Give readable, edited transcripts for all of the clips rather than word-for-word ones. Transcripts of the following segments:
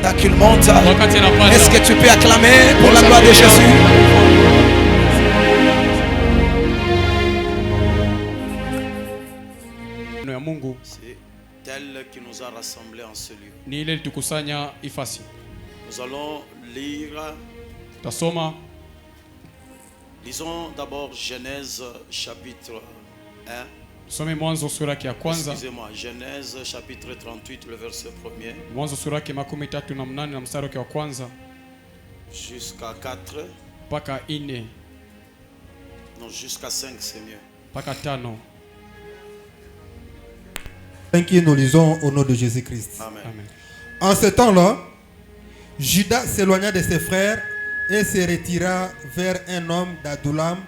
Pendant qu'il monte, wakati anapanda. est-ce que tu peux acclamer pour la gloire de Jésus? C'est tel qui nous a rassemblés en ce lieu. Ni ile tukusanya ifasi. Nous allons lire. Tasoma. Lisons d'abord Genèse chapitre 1. Tusome Mwanzo sura ya kwanza. Excusez-moi, Genèse chapitre 38 le verset 1er. Mwanzo sura ya 38 na mstari wa kwanza jusqu'à 4. Paka 4. Non, jusqu'à 5 c'est mieux. Paka 5. Qui nous lisons au nom de Jésus-Christ. Amen. Amen. En ce temps-là, Judas s'éloigna de ses frères et se retira vers un homme d'Adullam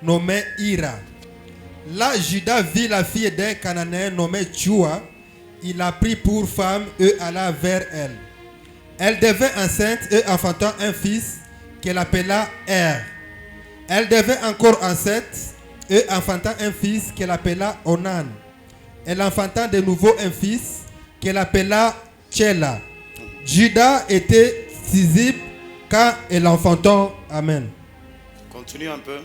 nommé Ira. Là, Judas vit la fille d'un Cananéen nommé Tchoua. Il la prit pour femme et alla vers elle. Elle devint enceinte et enfanta un fils qu'elle appela Er. Elle devint encore enceinte et enfanta un fils qu'elle appela Onan. Elle enfanta de nouveau un fils qu'elle appela Tchéla. Judas était sixième quand elle enfanta. Amen. Continue un peu.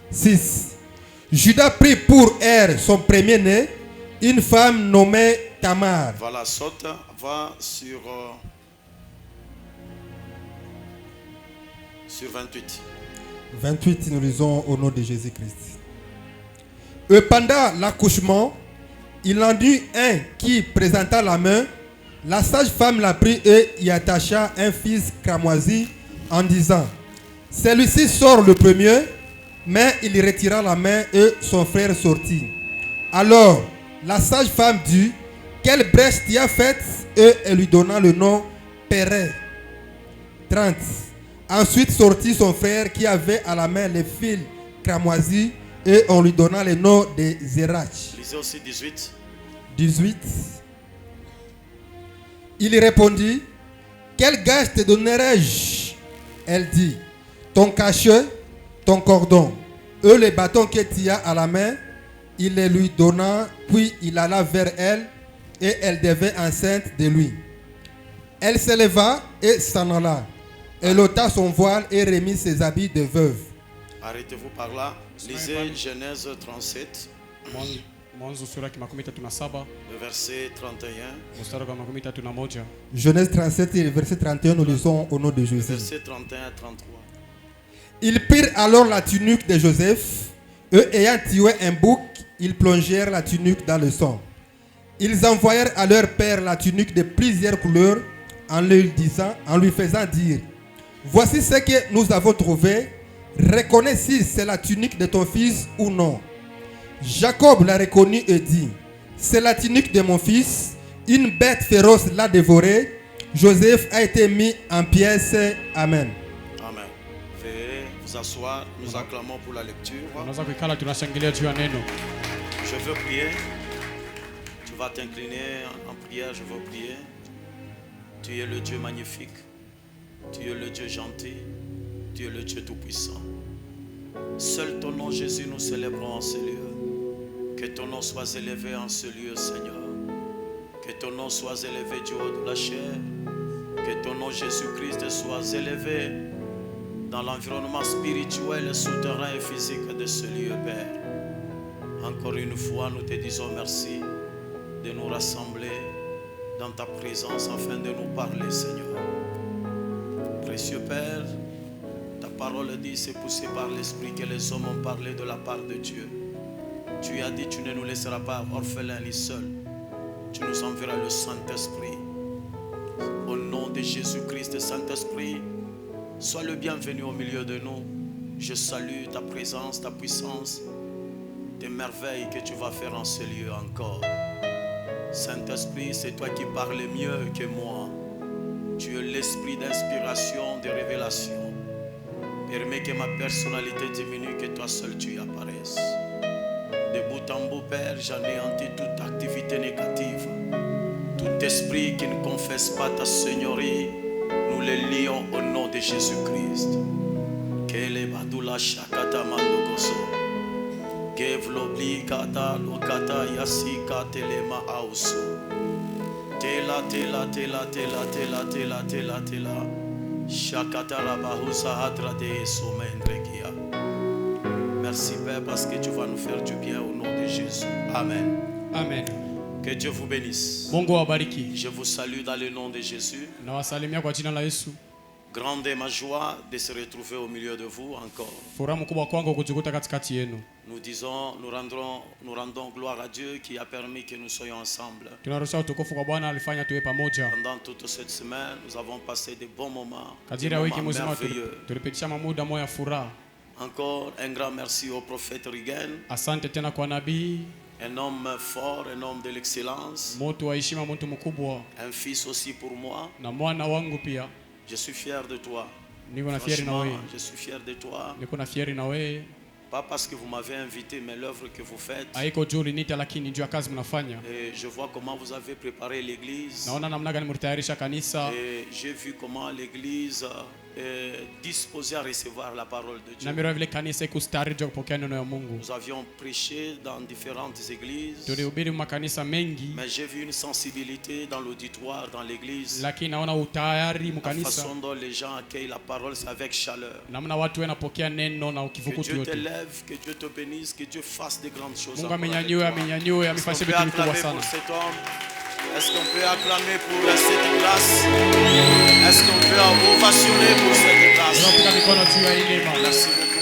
6. Judas prit pour Er, son premier-né, une femme nommée Tamar. Voilà, saute, va sur 28. 28, nous lisons au nom de Jésus-Christ. Et pendant l'accouchement, il en eut un qui présenta la main. La sage-femme la prit et y attacha un fils cramoisi en disant: celui-ci sort le premier, mais il retira la main et son frère sortit. Alors la sage-femme dit: quelle brèche tu as faite? Et elle lui donna le nom Pérez. 30. Ensuite sortit son frère qui avait à la main les fils cramoisis et on lui donna le nom de Zérach. Lisez aussi 18. 18. Il répondit: quel gage te donnerai-je? Elle dit: ton cachet, ton cordon, et les bâtons que tu as à la main. Il les lui donna, puis il alla vers elle, et elle devint enceinte de lui. Elle se leva et s'en alla. Elle ôta son voile et remit ses habits de veuve. Arrêtez-vous par là. Lisez Genèse 37. Mwanzo sura ya 37 le verset 31. mstari wa 31. Genèse 37 et verset 31, nous lisons au nom de Jésus. Verset 31 à 33. Ils prirent alors la tunique de Joseph, eux ayant tué un bouc, ils plongèrent la tunique dans le sang. Ils envoyèrent à leur père la tunique de plusieurs couleurs en lui faisant dire: voici ce que nous avons trouvé, reconnais si c'est la tunique de ton fils ou non. Jacob l'a reconnu et dit: c'est la tunique de mon fils, une bête féroce l'a dévoré. Joseph a été mis en pièces. Amen. Amen. Veuillez vous asseoir, nous acclamons pour la lecture. Je veux prier. Tu vas t'incliner en prière, je veux prier. Tu es le Dieu magnifique. Tu es le Dieu gentil. Tu es le Dieu tout-puissant. Seul ton nom, Jésus, nous célébrons en ce lieu. Que ton nom soit élevé en ce lieu, Seigneur. Que ton nom soit élevé du haut de la chair. Que ton nom, Jésus-Christ, soit élevé dans l'environnement spirituel, souterrain et physique de ce lieu, Père. Encore une fois, nous te disons merci de nous rassembler dans ta présence afin de nous parler, Seigneur. Précieux Père, ta parole dit: c'est poussé par l'Esprit que les hommes ont parlé de la part de Dieu. Tu as dit: tu ne nous laisseras pas orphelins ni seuls. Tu nous enverras le Saint-Esprit. Au nom de Jésus-Christ, Saint-Esprit, sois le bienvenu au milieu de nous. Je salue ta présence, ta puissance, tes merveilles que tu vas faire en ce lieu encore. Saint-Esprit, c'est toi qui parles mieux que moi. Tu es l'esprit d'inspiration, de révélation. Permets que ma personnalité diminue, que toi seul tu apparaisses. De bout en bout, Père, j'anéantis toute activité négative. Tout esprit qui ne confesse pas ta Seigneurie, nous les lions au nom de Jésus-Christ. Kele badula shakata mandogoso. Kevlobli kata lokata yasika telema auso. Tela, tela, tela, tela, tela, tela, tela, tela. Shakatala bahusa hadrade somendrekia. Merci Père parce que tu vas nous faire du bien au nom de Jésus. Amen. Amen. Que Dieu vous bénisse. Mungu awabariki. Je vous salue dans le nom de Jésus. Nawasalimia kwa jina la Yesu. Grande est ma joie de se retrouver au milieu de vous encore. Furaha mkubwa kwangu kujikuta katikati yenu. Nous rendons gloire à Dieu qui a permis que nous soyons ensemble. Tunarusha utukufu kwa Bwana alifanya tuwe pamoja. Pendant toute cette semaine, nous avons passé de bons moments. Kadiri ya wiki mzima tulipitisha muda moyo ya furaha. Encore un grand merci au prophète Rigen. Asante tena kwa nabii. Un homme fort, un homme de l'excellence. Mtu wa heshima, mtu mkubwa. Un fils aussi pour moi. Na mwana wangu pia. Je suis fier de toi. Niko na fieri na wewe. Je suis fier de toi. Niko na fieri na wewe. Pas parce que vous m'avez invité, mais l'œuvre que vous faites. Haiko juu ulinita, lakini juu ya kazi mnafanya. Et je vois comment vous avez préparé l'église. Naona namna gani mlitayarisha kanisa. Et j'ai vu comment l'église est disposée à recevoir la parole de Dieu. Na mira vile kanisa iko tayari kupokea neno ya Mungu. Nous avions prêché dans différentes églises. Tulihubiri makanisa mengi. Mais j'ai vu une sensibilité dans l'auditoire, dans l'église. Lakini naona utayari La mkanisa. façon dont les gens accueillent la parole, c'est avec chaleur. Namna watu wanapokea neno na Que ukivukutu Dieu yote. t'élève, que Dieu te bénisse, que Dieu fasse de grandes choses. Mungu encore avec amenyanyue, toi. amenyanyue, Est-ce amefanya qu'on vitu peut vikubwa acclamer sana. pour cet homme? Est-ce qu'on peut acclamer pour cette grâce? Est-ce qu'on peut ovationner pour cette grâce? Tunapiga mikono juu ya hii neema. Merci beaucoup.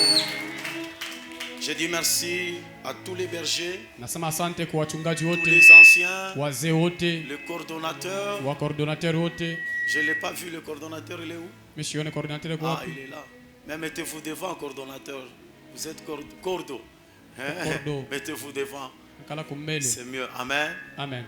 Je dis merci à tous les bergers, Nasema asante kwa wachungaji tous wote, les anciens, wazee wote, le coordonnateur. wa coordinateur wote. Je ne l'ai pas vu, le coordonnateur, il est où? Msione coordinateur kwa Ah, wapi? il est là. Mais mettez-vous devant, coordonnateur. Vous êtes cordo. Hein? Cordo. Mettez-vous devant. Kala kumbele. C'est mieux. Amen. Amen.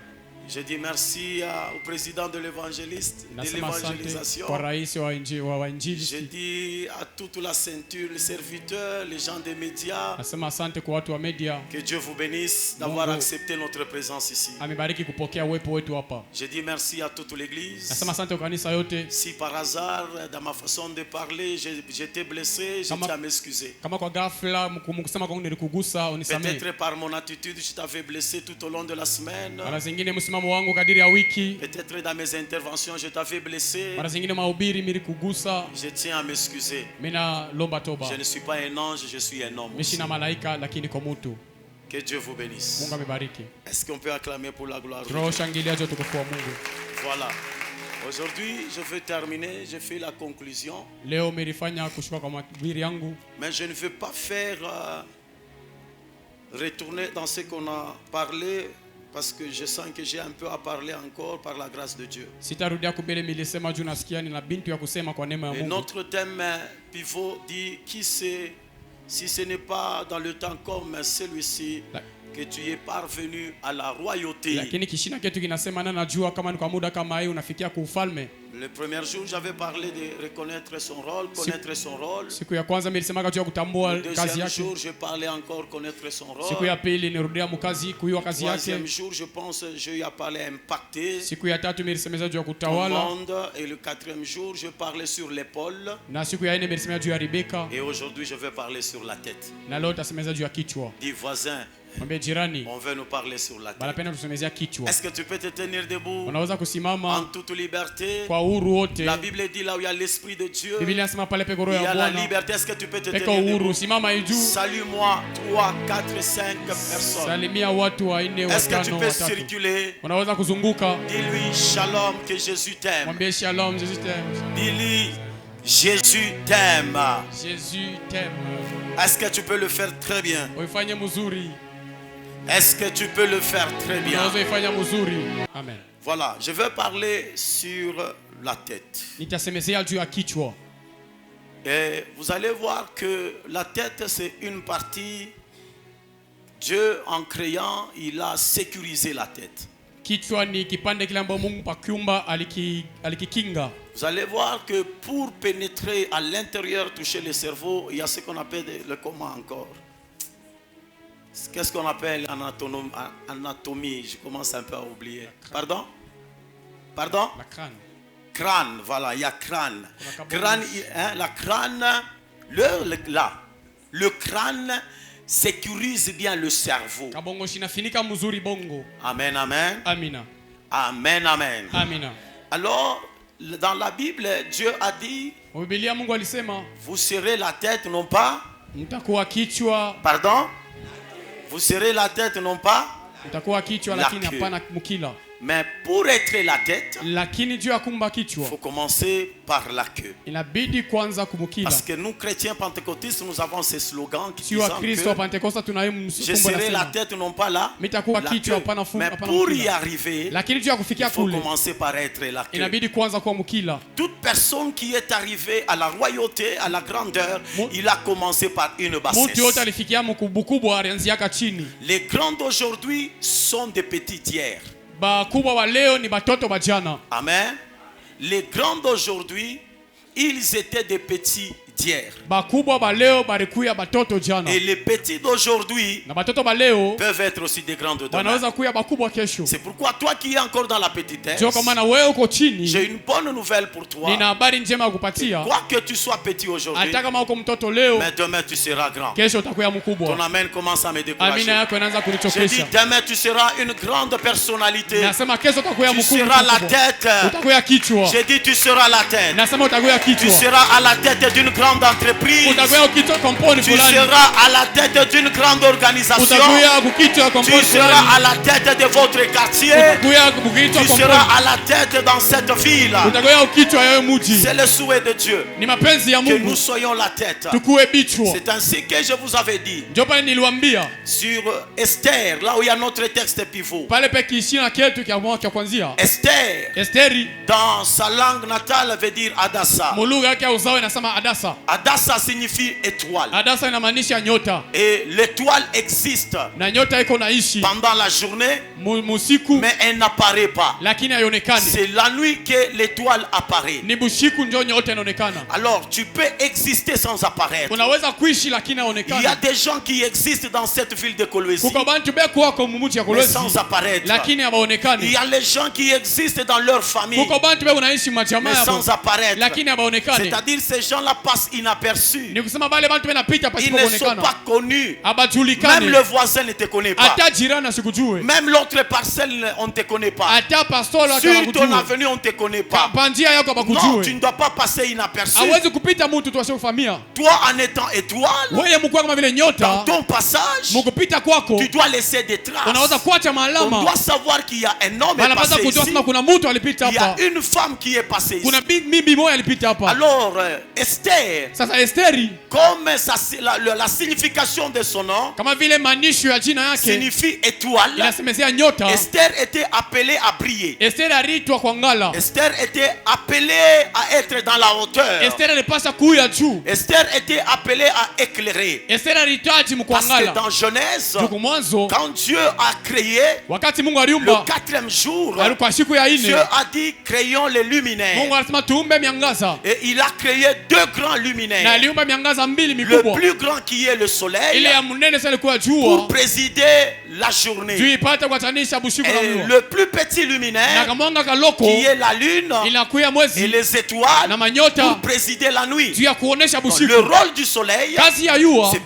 Je dis merci au président de l'évangéliste, de Nasema asante l'évangélisation. kwa rais wa Je wainjilisti. dis à toute la ceinture, les serviteurs, les gens des médias, Nasema asante kwa watu wa media. que Dieu vous bénisse d'avoir Mungu accepté notre présence ici. amebariki kupokea uwepo wetu hapa. Je dis merci à toute l'église. Nasema asante kwa kanisa yote. Si par hasard, dans ma façon de parler, j'étais blessé, je Kama- tiens à m'excuser. Kama kwa ghafla mkusema kwangu nilikugusa, unisamehe. Peut-être par mon attitude, je t'avais blessé tout au long de la semaine. Mara zingine msimamo wangu kadiri ya wiki, Peut-être dans mes interventions, je t'avais blessé. mara zingine mahubiri nilikugusa. Je tiens à m'excuser. Mina lomba toba. Je ne suis pas un ange, je suis un homme. Mimi aussi. sina malaika lakini kwa mtu. Que Dieu vous bénisse. Mungu amebariki. Est-ce qu'on peut acclamer pour la gloire de Roho Dieu? shangilia joto kwa Mungu. Voilà. Aujourd'hui, je veux terminer. Je fais la conclusion. Leo nilifanya kushuka kwa mahubiri yangu, Mais je ne veux pas faire retourner dans ce qu'on a parlé parce que je sens que j'ai un peu à parler encore par la grâce de Dieu. sitarudia kubele nilisema juu nasikia nina bintu ya kusema kwa neema ya Et Mungu. notre thème pivot dit qui sait si ce n'est pas dans le temps comme celui-ci La- que tu es parvenu à la royauté. Lakini kishina kitu kinasema na najua kama ni kwa muda kama hii unafikia kwa ufalme. Le premier jour, j'avais parlé de reconnaître son rôle, connaître son rôle. Siku ya kwanza mimi nilisema juu ya kutambua Le kazi deuxième yake. jour, je parlais encore connaître son Siku rôle. ya pili nirudia mkazi kuyua kazi Troisième yake. jour, je pense, je lui ai parlé impacter Siku ya tatu mimi nilisemeza juu ya au kutawala, monde. Et le quatrième jour, je parlais sur l'épaule. na siku ya nne mimi nilisemeza juu ya Rebeka, Et aujourd'hui, je vais parler sur la tête. na leo tasemeza juu ya kichwa. Dis voisin, Mwambie jirani, on veut nous parler sur la tête. banapenda tusemezea kichwa. Est-ce que tu peux te tenir debout Unaweza en kusimama toute liberté? kwa uhuru wote. La Bible dit là où il y a l'Esprit de Dieu, Biblia inasema pale peko il roho y ya a la Bwana, liberté. Est-ce que tu peux te peko tenir uhuru. debout? Simama juu, Salue-moi 3, 4, 5 personnes. salimia watu wa nne, Est-ce que tu watano, peux watatu. circuler? Unaweza kuzunguka, Dis-lui shalom, que Jésus t'aime. mwambie shalom, Jésus t'aime. Dis-lui Jésus t'aime. Jésus t'aime. Est-ce que tu peux le faire très bien? Uifanye mzuri. Est-ce que tu peux le faire très bien? Unaweza ifanya mzuri. Amen. Voilà, je vais parler sur la tête. Nitasemezea juu ya kichwa. Et vous allez voir que la tête, c'est une partie. Dieu, en créant, il a sécurisé la tête. Kichwa ni kipande kile ambacho Mungu pakiumba alikikinga. Vous allez voir que pour pénétrer à l'intérieur, toucher le cerveau, il y a ce qu'on appelle le comment encore. Qu'est-ce qu'on appelle anatomie? Je commence un peu à oublier. Pardon? Pardon? La crâne. Crâne, voilà, il y a crâne. Kuna Crâne, hein, la crâne, le crâne sécurise bien le cerveau. Kabongo shinafinika mzuri bongo. Amen, amen. Amina. Amen, amen. Amina. Alors, dans la Bible, Dieu a dit, Biblia Mungu alisema vous serez la tête, non pas... mtakuwa kichwa, Pardon? Vous serez la tête, non pas... mtakuwa kichwa La lakini queue. hapana mkila. Mais pour être la tête, Lakini juu ya kumba il kichwa faut commencer par la queue. inabidi kwanza kumkila. Parce que nous, chrétiens pentecôtistes, nous avons ces slogans qui Si disent wa Kristo wa que Pentekosta tunayo je msumbo serai la nasema tête, non pas la mitakuwa la kichwa queue. hapana Mais hapana pour y mkila. arriver, Lakini juu ya il kufikia faut kule commencer par être la queue. inabidi kwanza kuwa mkila. Toute personne qui est arrivée à la royauté, à la grandeur, il a commencé par une Mtu yote bassesse. alifikia mkubwa alianziaka chini. Les grands d'aujourd'hui sont des petits hier. Bakubwa wa leo ni batoto ba jana. Amen. Les grands d'aujourd'hui, ils étaient des petits d'hier. Bakubwa ba leo balikuya batoto jana. Et les petits d'aujourd'hui Na batoto ba leo peuvent être aussi des grands de demain. wanaweza kuya bakubwa kesho. C'est pourquoi toi qui es encore dans la petitesse, Sio kama na wewe uko chini. j'ai une bonne nouvelle pour toi. Nina habari njema ya kupatia. Quoi que tu sois petit aujourd'hui, Hata kama uko mtoto leo, mais demain tu seras grand. kesho utakuya Ton mkubwa. amen commence à me Amina décourager. yako inaanza J'ai dit kunichokesha. demain tu seras une grande personnalité. Nasema kesho utakuya Tu mkubwa. seras la tête. Utakuya kichwa. J'ai dit tu seras la tête. Nasema utakuya Tu kichwa. seras à la tête d'une grande entreprise. Utakuya kichwa kampuni Tu fulani. seras à la tête d'une grande organisation. Utakuya kichwa Tu kampuni seras fulani. à la tête de votre quartier. Utakuya kichwa Tu seras kampuni. à la tête dans cette ville. Utakuya kichwa ya mji. C'est le souhait de Dieu Ni mapenzi ya que nous Mungu. soyons la tête. Tukue bichwa. C'est ainsi que je vous avais dit Ndio pale niliwaambia sur Esther, là où il y a notre texte pivot. pale peke ishina ketu kia mwa kia kwanzia. Esther, Esteri dans sa langue natale, veut dire Adassa. mulugha yake ya uzao inasema Adasa. Adassa signifie étoile. Adasa inamaanisha nyota. Et l'étoile existe Na nyota iko naishi pendant la journée, musiku mais elle n'apparaît pas. lakini haionekani. C'est la nuit que l'étoile apparaît. Ni bushiku ndio nyota inaonekana. Alors, tu peux exister sans apparaître. Unaweza kuishi lakini Il y a haonekani. des gens qui existent dans cette ville de Kolwezi, Kuko bantu beko wako mumuji ya mais Kolwezi sans apparaître. lakini Il hawaonekani. y a les gens qui existent dans leur famille, Kuko bantu beko naishi mais majamaa sans yabo apparaître. lakini hawaonekani. C'est-à-dire ces gens-là passent inaperçus. Ni kusema bale bantu benapita Ils pasipo ne sont kuonekana. pas connus. Même Abajulikane. le voisin ne te connaît pas. Hata jirani asikujue. Même l'autre parcelle, on ne te connaît pas. Hata pastor wako Sur ton abakujue. avenue, on ne te connaît pas. Panjia yako Non, tu abakujue. ne dois pas passer inaperçu. Hawezi kupita mtu tu asiyofamia. Toi, en étant étoile, Wewe mkuu kama vile dans nyota, ton passage, mkupita kwako tu dois laisser des unaweza traces. kuacha On maalama. doit savoir qu'il y a un homme Wanapaswa passé kujua ici. kama kuna mtu alipita Il y a hapa. une femme qui est passée ici. Kuna bibi moja alipita hapa. Alors, Esther, Sasa Esteri comme la signification de son nom kama vile maanisho ya jina yake signifie étoile, inasemezea nyota. Esther était appelée à briller. Esteri aliitwa kwa ngala. Esther était appelée à être dans la hauteur. Esteri alipaswa kuya juu. Esther était appelée à éclairer. Esteri alihitaji Parce que mkwangala. dans Genèse, Juku mwanzo quand Dieu a créé wakati Mungu le aliumba 4e jour, alikuwa siku ya Dieu ine. a dit créons les luminaires. Mungu alisema tuumbe miangaza. Et il a créé 2 grands Na luminaires. aliumba miangaza mbili Le mikubwa. plus grand qui est le soleil Ile ya munene sana ilikuwa pour jua. présider la journée. Juu ipate kuwatanisha bushiku na Et mlua. le plus petit Na luminaire kamwanga kaloko qui est la lune inakuya et mwezi les étoiles na pour manyota présider la nuit. juu ya kuonesha Donc, busiku. le rôle du soleil, Kazi ya yua c'est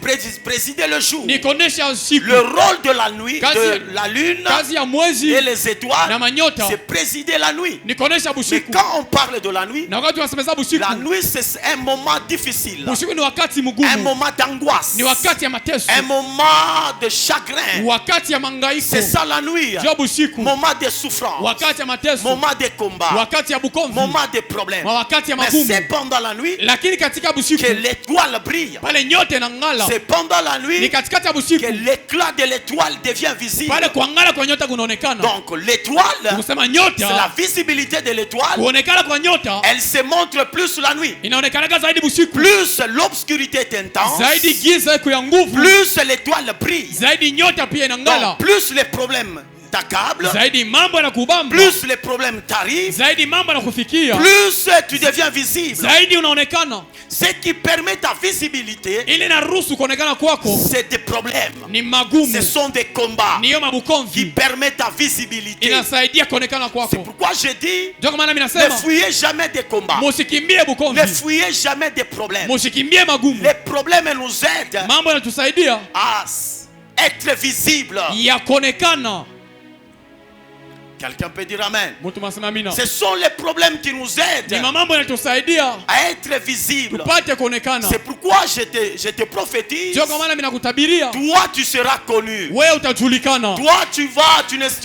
présider le jour. ni kuonesha usiku. Le rôle de la nuit, Kazi- de la lune Kazi ya mwezi et les étoiles, na manyota c'est présider la nuit. ni kuonesha Mais busiku. quand on parle de la nuit, Na wakati wasemeza busiku, la nuit c'est un moment difficile, busiku ni wakati un mgumu, moment d'angoisse, ni wakati ya mateso, un moment de chagrin. wakati ya mangaiko. C'est ça la nuit, Jua busiku, moment de souffrance, wakati ya mateso, moment de combat, wakati ya bukomvi, moment de problème. na wakati ya Mais magumu. c'est pendant la nuit Lakini katika busiku que l'étoile brille. pale nyote na ngala, C'est pendant la ni nuit katikati ya que busiku l'éclat de l'étoile devient visible. pale kuangala kwa nyota kunaonekana. Donc l'étoile, Kusema c'est nyota, la visibilité de l'étoile. kuonekana kwa nyota Elle se montre plus la nuit. inaonekanaga zaidi busiku, Plus l'obscurité est intense, zaidi giza iko ya nguvu, plus l'étoile brille. zaidi nyota pia inangala, Donc plus les problèmes t'accablent, zaidi mambo yanakubamba, plus les problèmes t'arrivent, zaidi mambo yanakufikia, plus tu deviens visible. zaidi unaonekana. Ce qui permet ta visibilité, Ile naruhusu kuonekana kwako c'est des problèmes. ni magumu, Ce sont des combats niyo qui mabukomvi permettent ta visibilité. inasaidia kuonekana C'est kwako. pourquoi je dis, Ndio kwa maana mimi ne nasema fuyez jamais des combats. musikimbie Ne bukomvi, fuyez jamais des problèmes. musikimbie magumu. Les problèmes nous aident Mambo yanatusaidia à être visibles. ya kuonekana. Quelqu'un peut dire Amen. Mtu mwasema amina. Ce sont les problèmes qui nous Ni aident mambo yanatusaidia à être visibles. tupate kuonekana. C'est pourquoi je te prophétise. Ndio kwa maana mimi nakutabiria Toi, tu seras connu. wewe utajulikana. Toi, tu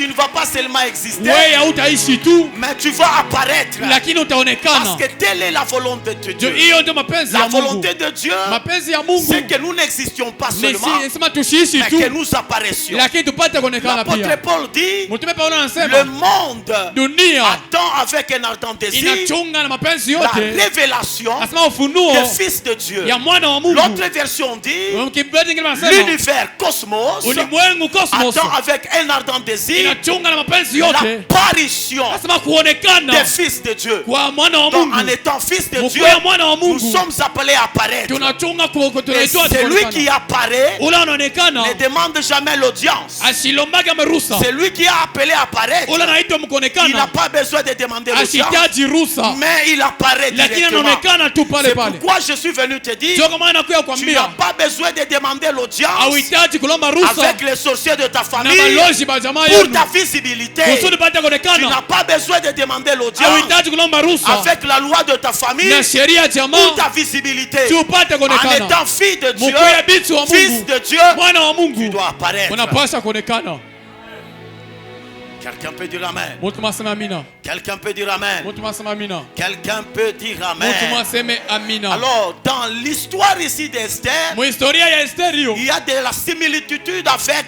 ne vas pas seulement exister, Wewe hautaishi tu mais tu vas apparaître. lakini Parce utaonekana. que telle est la volonté de Ndio Dieu. hiyo ndio mapenzi La ya Mungu. volonté de Dieu, Mapenzi ya Mungu c'est que nous n'existions pas seulement, nisema tusiishi mais tu que nous apparaissions. lakini tupate kuonekana L'apôtre pia. Paul dit, Mtume Paulo le anasema monde dunia attend avec un ardent désir inachunga na mapenzi la yote. révélation Anasema ufunuo des fils de Dieu. ya mwana wa Mungu. L'autre version dit, Kibeti kingine anasema l'univers cosmos ulimwengu cosmos attend avec un ardent désir inachunga na mapenzi yote. l'apparition Anasema kuonekana des fils de Dieu. kwa mwana wa Donc, en Mungu. étant fils de Dieu, Mkuu mwana wa nous Mungu sommes appelés à apparaître. tunachunga Et tunaitwa celui qui apparaît ule anaonekana ne demande jamais l'audience. asilombage amerusa. Celui qui a appelé à apparaître, Ule anaitwa il n'a mkuonekana pas besoin de demander l'audience, asihitaji rusa, mais il apparaît lakini directement. anaonekana tu pale C'est pale. pourquoi je suis venu te dire, Ndio kwa maana nakuya tu kuambia n'as pas besoin de demander l'audience hauhitaji kulomba rusa avec les sorciers de ta na famille malozi ba jamaa pour yenu ta visibilité. kusudi pate Tu kuonekana. n'as pas besoin de demander l'audience Hauhitaji kulomba rusa avec la loi de ta famille na sheria ya pour jamaa ta visibilité. si upate En kuonekana. étant fille de Dieu, Mkuu ya binti wa fils Mungu, de Dieu, mwana wa tu Mungu, dois apparaître. unapaswa kuonekana. Quelqu'un peut dire Amen. Mtu mwasema amina. Quelqu'un peut dire Amen. Mtu mwasema amina. Quelqu'un peut dire Amen. Mtu mwaseme amina. Alors, dans l'histoire ici d'Esther, Muhistoria ya Esther hiyo il y a de la similitude avec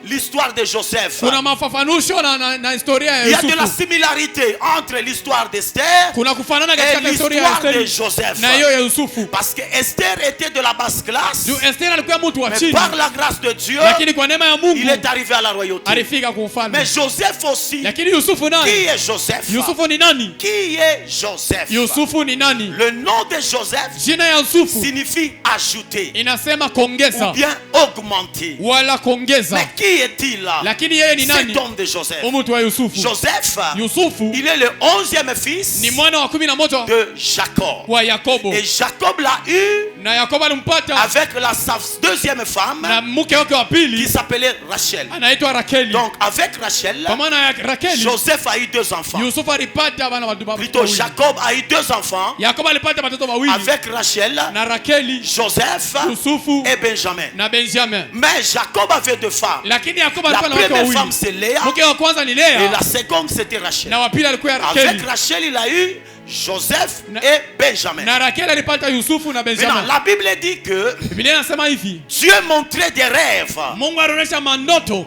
l'histoire de Joseph. kuna mafafanusho na historia ya Il y a de la Yusufu. similarité entre l'histoire d'Esther Kuna kufanana et katika historia ya l'histoire de Esther Joseph. na hiyo ya Yusufu. Parce que Esther était de la basse classe, Juu Esther alikuwa mtu wa mais chini, par la grâce de Dieu, lakini kwa neema ya il Mungu est arrivé à la royauté. alifika kwa ufalme. Mais Joseph aussi, Lakini Yusufu qui nani? est Joseph? Yusufu ni nani? Qui est Joseph? Yusufu ni nani? Le nom de Joseph Jina ya Yusufu signifie ajouter inasema ou kuongeza bien augmenter. wala kuongeza. Mais qui est-il là? Lakini yeye ni nani? Cet homme de Joseph. Mtu wa Yusufu. Joseph, Yusufu il est le 11e fils ni mwana wa 11 de Jacob. wa Yakobo, Et Jacob l'a eu na Yakobo alimpata avec sa deuxième na femme mke wake wa qui pili s'appelait Rachel. anaitwa Rakeli. Donc avec Rachel, Kwa maana ya Rakeli Joseph a eu 2 enfants. Yusufu alipata wana Plutôt Jacob a eu 2 enfants Yakobo alipata watoto wawili avec Rachel, na Rakeli, Joseph Yusufu et Benjamin. na Benjamin. Mais Jacob avait 2 femmes. Lakini Yakobo La alikuwa na wake première wawili. femme c'est Léa Mke wa kwanza ni et Lea la seconde c'était Rachel. na wa pili alikuwa Avec Rakeli. Rachel, il a eu Joseph Na- et Benjamin. Na Rakeli alipata Yusufu na Maintenant, Benjamin. la Bible dit que Biblia inasema hivi, Dieu montrait des rêves Mungu alionyesha mandoto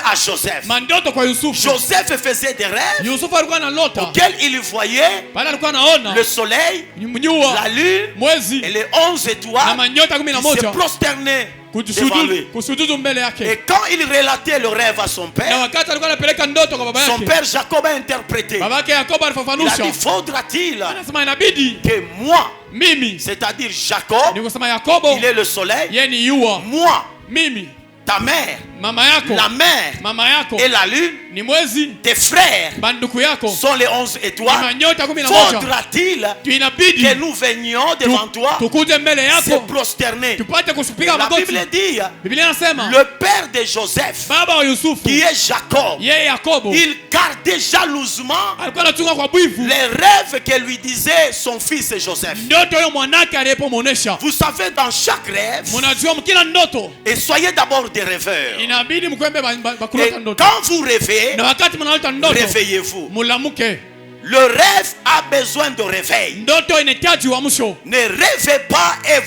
à Joseph. mandoto kwa Yusufu. Joseph faisait des rêves Yusufu alikuwa na lota auxquels il voyait pale, alikuwa anaona le soleil, mnyua, la lune mwezi et les 11 na étoiles manyota qui se 11 prosternaient devant lui. kusujudu mbele yake. Et quand il relatait le rêve à son Na père, wakati alikuwa anapeleka ndoto kwa baba son yake, père Jacob a interprété. baba yake Yakobo Il a alifafanusha, dit, faudra-t-il anasema inabidi que moi, mimi, c'est-à-dire Jacob, ni kusema Yakobo il est le soleil, yeye ni yua, moi, mimi ta mère, mama yako, la mer mama yako et la lune, ni mwezi, tes frères banduku yako sont les 11 ni étoiles. manyota 11. Faudra-t-il Inabidi que nous venions devant toi tukuje mbele se yako prosterner? tupate kupiga La magoti. Bible dit, Biblia inasema le père de Joseph, baba wa Yusufu qui est Jacob, yeye Yakobo il gardait jalousement alikuwa anachunga kwa bwivu les rêves que lui disait son fils Joseph. ndoto hiyo mwanake aliyepomwonesha. Vous savez, dans chaque rêve, Mnajua kila ndoto et soyez d'abord des rêveurs. inabidi mkwembe Et bakulota ndoto, quand vous rêvez, na wakati mnalota ndoto réveillez-vous. mulamuke. Le rêve a besoin de réveil. Ndoto inahitaji uamsho. Ne rêvez pas et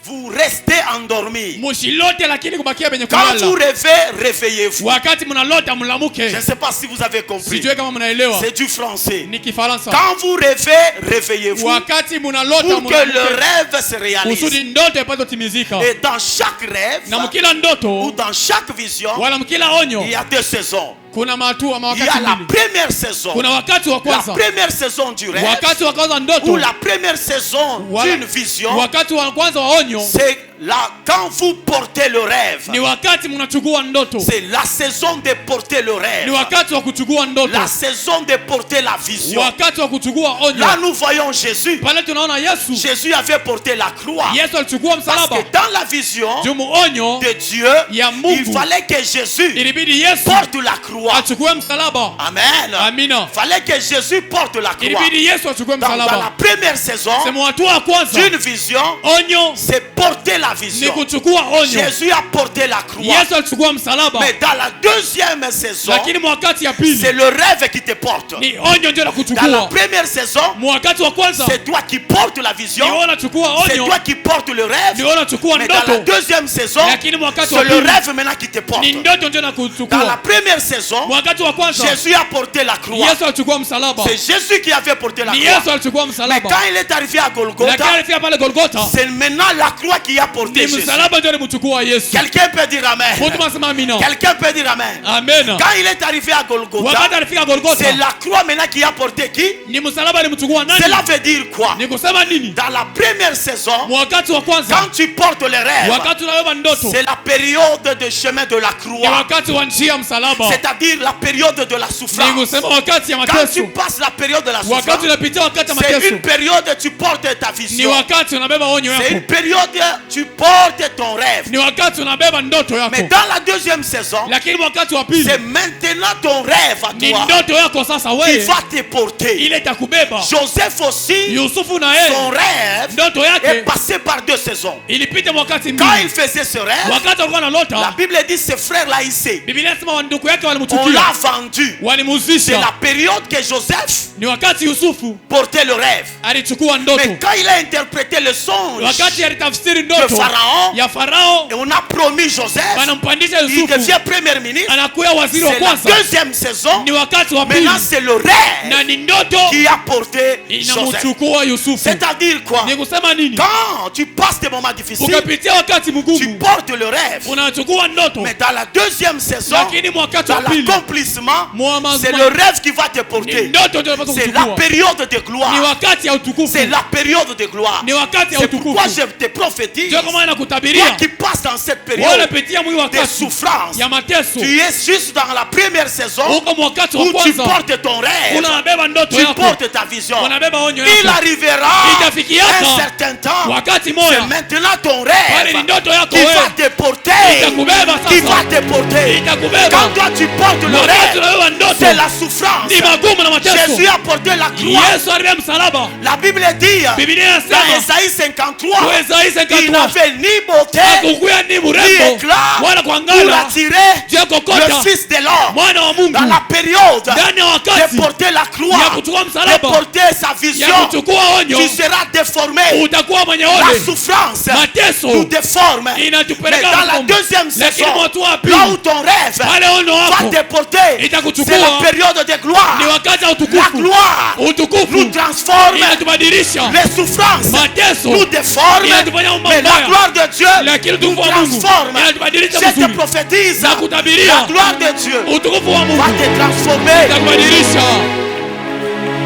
vous restez endormi. Musilote lakini kubakia benye Quand vous kulala. rêvez, réveillez-vous. Wakati mnalota mlamuke. Je ne sais pas si vous avez compris. Sijue kama mnaelewa, C'est du français. ni Kifaransa. Quand vous rêvez, réveillez-vous Wakati mnalota pour que le mlamuke rêve se réalise. kusudi ndoto ipate kutimizika. Et dans chaque rêve Na mkila ou ndoto dans chaque vision, wala mkila onyo il y a 2 saisons. kuna matua Il y wakati a la mbili. première saison. Kuna wakati wa La kwanza, première saison du rêve wakati wa kwanza ou ndoto, la première saison wala d'une vision, wakati wa kwanza wa onyo c'est Là, quand vous portez le rêve, ni wakati mnachukua ndoto, c'est la saison de porter le ni rêve, wakati wa kuchukua ndoto, la saison de porter la vision. wakati wa kuchukua onyo. Là, nous voyons Jésus. Pale tunaona Yesu, Jésus avait porté la croix. Yesu alichukua Parce msalaba. que dans la vision Jumu onyo de Dieu, ya Mungu, il fallait que Jésus ilibidi Yesu porte la croix. achukue msalaba. Amen. Amina. Il fallait que Jésus porte la croix. Ilibidi Yesu achukue Dans la msalaba. première saison Sema hatua ya kwanza d'une vision, onyo c'est porter la ni vision. kuchukua onyo. Jésus a porté la croix. Yesu alichukua msalaba. Mais dans la deuxième saison, Lakini mwakati ya c'est pili le rêve qui te porte. ni onyo ndio la Dans la kuchukua. première saison, Mwakati wa kwanza c'est toi qui portes la vision. ni wewe unachukua C'est onyo, toi qui portes le ni rêve. wewe unachukua Mais dans la ndoto. deuxième saison, Lakini mwakati c'est wa le pili rêve maintenant qui te porte. ni ndoto ndio na Dans la kuchukua. première saison, Mwakati wa kwanza Jésus a porté la croix. Yesu alichukua msalaba. C'est Jésus qui avait porté la Ni croix. Yesu alichukua Mais msalaba. quand il est arrivé à Lakini Golgotha, alifika pale Golgotha, c'est maintenant la croix qui a porté ni Jésus. msalaba ndio alimchukua Yesu. Quelqu'un peut dire Amen. Mtu masema amina. Quelqu'un peut dire Amen. Amen. Quand il est arrivé à Wakati Golgotha, alifika Golgotha, c'est la croix maintenant qui a porté qui? ni msalaba alimchukua nani? Cela veut dire quoi? Ni kusema nini? Dans la première saison, Wakati wa kwanza, quand tu portes les rêves, wakati unabeba ndoto, c'est la période de chemin de la ni croix. wakati wa njia ya msalaba. C'est-à-dire la période de la Ni souffrance. kusema wakati ya Quand tu mateso. passes la période de la Wakati souffrance, unapitia wakati ya c'est mateso, une période tu portes ta ni vision. wakati unabeba onyo C'est yako. une période tu portes ton rêve. Ni wakati unabeba ndoto Mais yako. dans la deuxième saison, Lakini wakati wa pili, c'est maintenant ton rêve à ni toi ndoto yako sasa qui wewe va te porter. ile itakubeba. Joseph aussi, Yusufu na son yeye rêve ndoto est yake passé par deux saisons. ilipita wakati Quand il mbili. faisait ce rêve, Wakati alikuwa la analota, Bible dit ses frères l'a hissé. Biblia inasema wandugu yake On walimchukia, l'a vendu. C'est walimuzisha. la période que Joseph Ni wakati Yusufu portait le rêve. alichukua ndoto, Mais quand il a interprété le songe wakati alitafsiri de ndoto Pharaon, ya Farao, et on a promis Joseph, wanampandisha il Yusufu devient premier ministre. anakuwa waziri wa C'est la kwanza. deuxième saison. Ni wakati wa pili Maintenant, c'est le rêve na ni ndoto qui a porté Joseph. inamchukua Yusufu. C'est-à-dire quoi? Ni kusema nini? Quand tu passes des moments difficiles, Ukapitia wakati tu mgumu portes le rêve. unachukua ndoto, Mais dans la deuxième saison, lakini mwakati dans wa pili l'accomplissement, Mwamazma- c'est le rêve qui va te ni porter. ndoto ndio inapaswa C'est la kuchukua. période de Ni gloire. wakati ya utukufu, C'est la période de gloire. ni wakati ya C'est pourquoi utukufu. je te prophétise. Ndio kama Toi nakutabiria qui passes dans cette wewe période unapitia mwili de wakati souffrance, ya mateso, tu es juste dans la première saison uko mwakati wa où tu kwanza portes ton rêve, unabeba ndoto tu yako, portes ta vision. unabeba onyo Il yako. arrivera Itafikiaka un certain temps. wakati C'est moja maintenant ton pale rêve ni ndoto yako qui va wewe te porter. itakubeba Qui sasa, va te porter. itakubeba. Quand toi tu portes le Wakati rêve, unabeba ndoto c'est la souffrance. ni magumu na mateso. Jésus a porté la croix. Yesu alibeba msalaba. La Bible dit Biblia dans inasema Esaïe 53, kwa Isaia il 53 n'avait ni beauté hakukuwa ni ni mrembo éclat wala pour kuangala attirer juu ya kokota le Fils de l'homme. mwana wa Mungu Dans la période ndani ya de wakati porter la ya croix, kuchukua de msalaba porter sa ya vision, kuchukua onyo, tu seras déformé. utakuwa mwenye La ole. souffrance Mateso nous déforme. Mais inatupeleka dans la mkombo. deuxième Lakini saison, mwatu wa là pili où ton rêve pale ono va wako te porter, itakuchukua. c'est la période de gloire. ni wakati wa La utukufu. gloire nous Utukufu transforme. inatubadilisha, Les souffrances mateso nous déforment. inatufanya mambo Mais la mabaya, gloire de Dieu lakini nous utukufu wa Mungu transforme. inatubadilisha Je te vizuri. prophétise, Na kutabiria. la gloire de Dieu Utukufu wa va Mungu te transformer. itakubadilisha.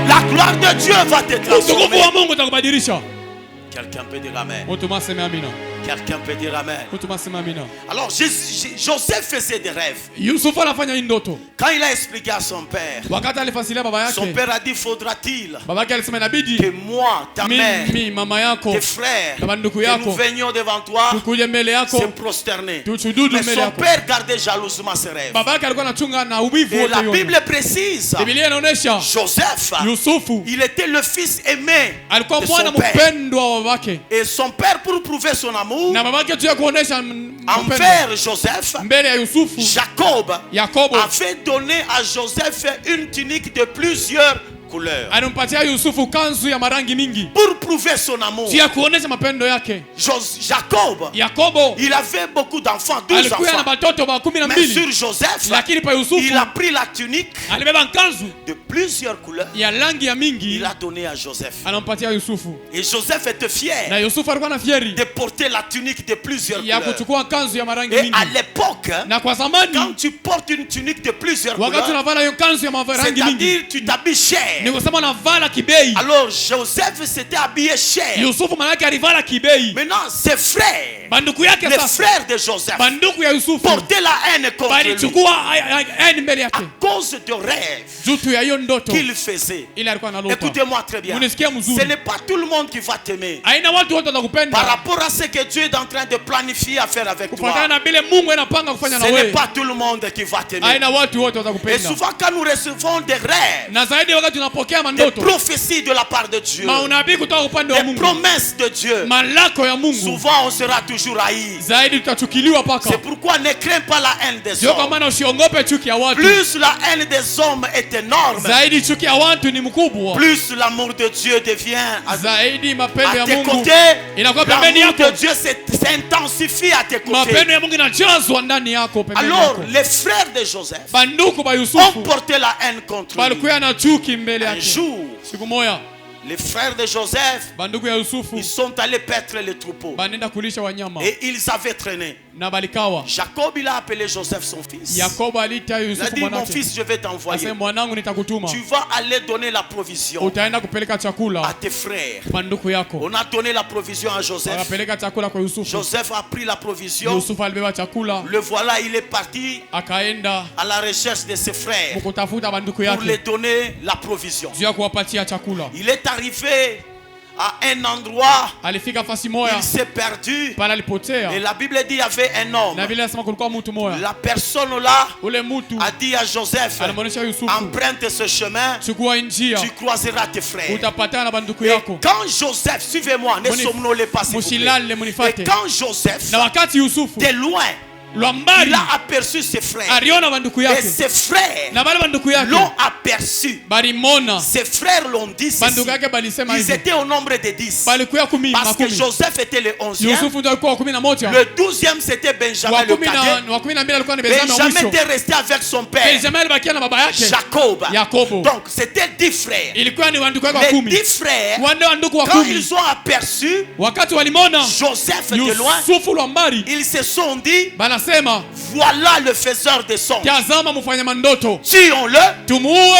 La gloire de Dieu va te Utukufu transformer. wa Mungu utakubadilisha. Quelqu'un peut dire Amen. Mtu maseme amina. Quelqu'un peut dire Amen. Mtu maseme amina. Alors Joseph faisait des rêves. Yusufu anafanya hii ndoto. Quand il a expliqué à son père, Wakati alifasilia baba son yake, père a dit, faudra-t-il baba yake alisema inabidi que moi, ta mère, mimi mama yako tes frères, na banduku que nous yako venions devant toi tukuje mbele se yako prosterner. tusujudu Mais mbele son yako. père gardait jalousement ses rêves. Baba yake alikuwa anachunga na ubivu Et wote la yote. Bible précise, Biblia inaonyesha Joseph, Yusufu il était le fils aimé alikuwa de mwana son père. mpendwa wa babake, Et son père, pour prouver son amour na babake juu ya kuonesha mpendo envers Joseph, mbele ya Yusufu, Jacob Yakobo avait donné à Joseph une tunique de plusieurs couleurs. alimpatia Yusufu kanzu ya marangi mingi Pour prouver son amour, juu ya kuonesha mapendo yake. Jacob, Yakobo il avait beaucoup d'enfants, 12 alikuwa na enfants. batoto ba Mais 12, sur Joseph, lakini pa il Yusufu a pris la tunique alibeba kanzu de plusieurs couleurs. ya rangi ya Il mingi a donné à Joseph. anampatia Yusufu, Et Joseph était na fier Yusufu alikuwa na fieri de porter la tunique de plusieurs ya couleurs. kuchukua kanzu ya marangi Et à mingi. l'époque, Na kwa zamani quand tu portes une tunique de plusieurs wakati couleurs, unavala hiyo kanzu ya marangi mingi, c'est-à-dire tu t'habilles cher. ni kusema unavala kibei. Alors Joseph s'était habillé habillé cher. Yusufu manake alivala kibei. Maintenant, ses frères, Banduku yake les sasa. frères de Joseph, Banduku ya Yusufu portaient la haine contre lui balichukua haini mbele à yake. cause de rêves Jutu ya hiyo ndoto qu'il faisait. ile alikuwa analota. Écoutez-moi très bien. Munisikia Ce mzuri. n'est pas tout le monde qui va t'aimer Haina watu wote par watakupenda. rapport à ce que Dieu est en train de planifier à faire avec toi. Kufuatana na vile Mungu anapanga kufanya na Ce n'est wewe. pas tout le monde qui va t'aimer. Haina watu wote Et watakupenda. souvent quand nous recevons des rêves, Na zaidi wakati tunapokea des mandoto, prophéties de la part de Dieu, maunabii kutoka upande wa des Mungu, promesses de Dieu, malako ya Mungu, souvent on sera toujours haï. zaidi tutachukiliwa paka. C'est pourquoi ne crains pas la haine des Sio kwa hommes. maana usiongope chuki ya watu. Plus la haine des hommes est énorme, Zaidi chuki ya watu ni mkubwa. plus l'amour de Dieu devient Zaidi mapendo ya à tes Mungu côtés. inakuwa pembeni L'amour yako. de Dieu s'intensifie à tes côtés. Mapendo ya Mungu inajazwa ndani yako pembeni Alors, yako. les frères de Joseph Banduku ba ont Yusufu porté la haine contre lui. balikuwa na chuki mbele Un yake. jour, Siku moja les frères de Joseph, banduku ya Yusufu ils sont allés paître les troupeaux. banenda kulisha wanyama Et ils avaient traîné. na balikawa. Jacob, il a appelé Joseph son fils. Yakobo aliita Il a Yusufu dit, mon mwanake. fils, je vais t'envoyer. Asa mwanangu nitakutuma. Tu vas aller donner la provision Utaenda kupeleka à chakula tes frères. banduku yako. On a donné la provision à Joseph. Akapeleka chakula kwa Yusufu. Joseph a pris la provision. Yusufu alibeba chakula Le voilà, il est parti akaenda à la recherche de ses frères mkutafuta banduku pour les yake donner la provision. juu ya kuwapatia chakula. Il est arrivé à un endroit, Alifika fasi moya il s'est perdu. pale Et alipotea, la Bible dit il y avait un homme. na vile nasema kulikuwa mtu moya. La personne là Ule mtu a dit à Joseph, alimwonyesha Yusufu, emprunte ce chemin, chukua njia tu croiseras tes frères. utapatana na banduku Et yako. quand Joseph, suivez-moi, ne Muni- somnolez pas s'il vous plaît. Musilale Et munifate. quand Joseph, Na wakati Yusufu de loin, lwa il mbali a aperçu ses frères. aliona banduku Et yake, ses frères na bale banduku yake l'ont aperçu. balimona. Ses frères l'ont dit ceci. Banduku yake balisema Ils hivi, étaient au nombre de 10. balikuya kumi Parce que makumi. Joseph était le 11e. Yusufu ndio alikuwa wa 11. Le 12e c'était Benjamin Wa le 10 cadet. na wa 12 alikuwa ni Benjamin wa Benjamin mwisho. était resté avec son père, Benjamin alibakia na baba yake Jacob. Yakobo. Donc c'était 10 frères. Ilikuwa ni banduku yake wa Les 10. 10 frères, Wande banduku wa quand 10 ils ont aperçu wakati walimona Joseph de loin, Yusufu lwa mbali, ils se sont dit, banasema voilà le faiseur des songes. tazama mfanya mandoto, Tuons-le. tumuue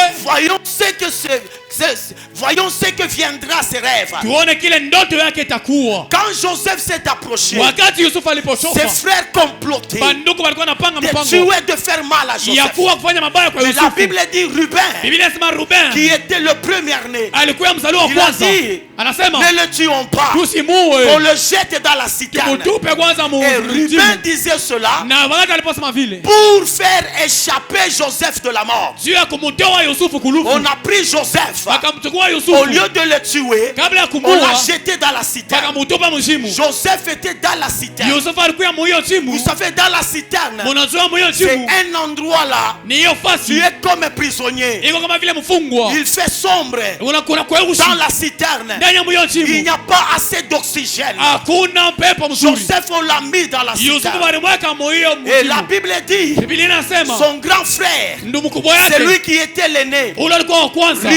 Voyons ce que viendra ces rêves. tuone kile ndoto yake itakuwa. Quand Joseph s'est approché, Wakati Yusufu ses alipochoka, frères complotaient banduku walikuwa napanga de mpango tuer, de faire mal à ya Joseph. kuwa kufanya mabaya kwa Mais la Yusufu. Bible dit Ruben, Biblia inasema Ruben qui était le premier-né, alikuwa mzaliwa wa il a kwanza, dit, anasema ne le tuons pas, on tusimuue, le jette dans la citerne. tutupe kwanza Et Ruben mjimu. disait cela Na wakati aliposema vile pour faire échapper Joseph de la mort. juu ya kumtoa Yusufu kulufu, On a pris Joseph, wakamchukua au Yusufu, lieu de le tuer, kabla ya on l'a kumua jeté dans la citerne. wakamutupa mshimu. Joseph était dans la citerne. Yusufu alikuwa muhiyo Vous chimu, savez, dans la citerne, munajua muhiyo c'est chimu un endroit là, ni hiyo tu fasi es comme un prisonnier. iko kama vile mfungwa, Il fait sombre. kuna kweusi Dans la citerne, ndani ya muhiyo il chimu, n'y a pas assez d'oxygène. hakuna pepo mzuri. Joseph, on l'a mis dans la Yusufu citerne. walimweka muhiyo Et la mshimu. Bible dit, Biblia inasema son grand frère, ndio mkubwa celui yake qui était l'aîné, ule alikuwa wa kwanza,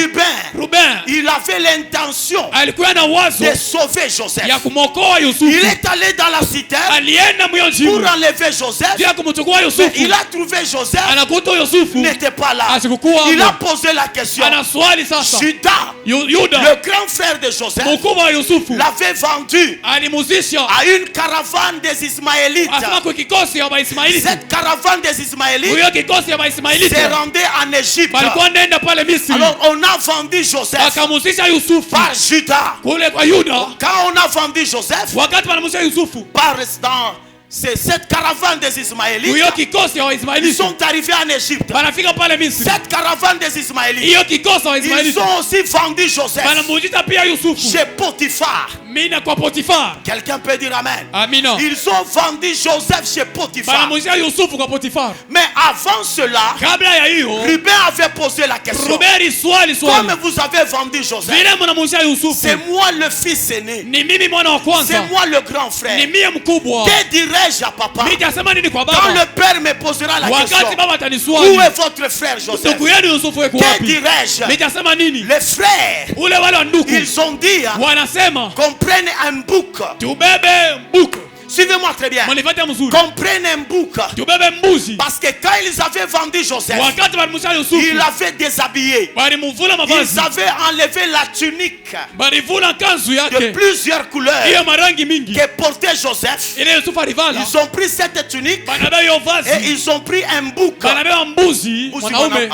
Ruben, il avait l'intention alikuwa na wazo de sauver Joseph. ya kumwokoa Il Yusufu. est allé dans la citerne Alienda muhiyo pour chimu enlever Joseph. juu ya kumchukua Mais Yusufu, il a trouvé Joseph, anakuta Yusufu n'était pas là. asikukuwa Il a hapo. posé la question. Ana swali sasa, Judas, Yuda le grand frère de Joseph, mkubwa wa Yusufu l'avait vendu alimuzisha à une caravane des Ismaélites. asema kwa kikosi ya Waismailiti. Cette caravane des Ismaélites Huyo kikosi ya Waismailiti s'est rendue en Égypte. walikuwa nenda pale Misri, Alors on a vendu Joseph wakamuzisha Yusufu par Judas. kule kwa Yuda. Quand on a vendu Joseph Wakati wanamuzisha Yusufu, par dans cette caravane des Ismaélites, huyo kikosi ya ils Waismailiti sont arrivés en Égypte. wanafika pale Misri. Cette caravane des Ismaélites, Hiyo kikosi ya ils Waismailiti ont aussi vendu Joseph wanamuzisha pia Yusufu chez Potiphar. mina kwa Potifar. Quelqu'un peut dire Amen. Amina, Ils ont vendu Joseph chez Potiphar. wanamuzisha Yusufu kwa Potifar. Mais avant cela, Kabla ya hiyo, Ruben avait posé la question. Rubeni swali Comme vous avez vendu Joseph, vile mnamuzisha c'est Yusufu, moi le fils aîné. ni mimi mwana wa C'est kwanza, moi le grand ni frère. mie mkubwa. Que dirais-je à papa Nitasema nini kwa quand baba le père me posera la question? wakati baba Où ataniswali, est votre frère Joseph? ndugu yenu Yusufu yuko Que wapi? dirais-je? Nitasema nini? Les frères, Ule wale wa ndugu ils ont dit wanasema qu'on prenne un bouc, tubebe mbuko, Suivez-moi très bien. Mwanifate mzuri. Comprenez Mbuka. Tubebe mbuzi. Parce que quand ils avaient vendu Joseph, Wakati walimshia Yusufu. ils l'avaient déshabillé. Balimuvula mavazi. Ils avaient enlevé la tunique Balivula kanzu de yake. plusieurs couleurs Iyo marangi mingi. que portait Joseph. Ile Yusufu alivala. Ils ont pris cette tunique Banabeba iyo vazi. et ils ont pris un bouc. Banabeba mbuzi mwanaume.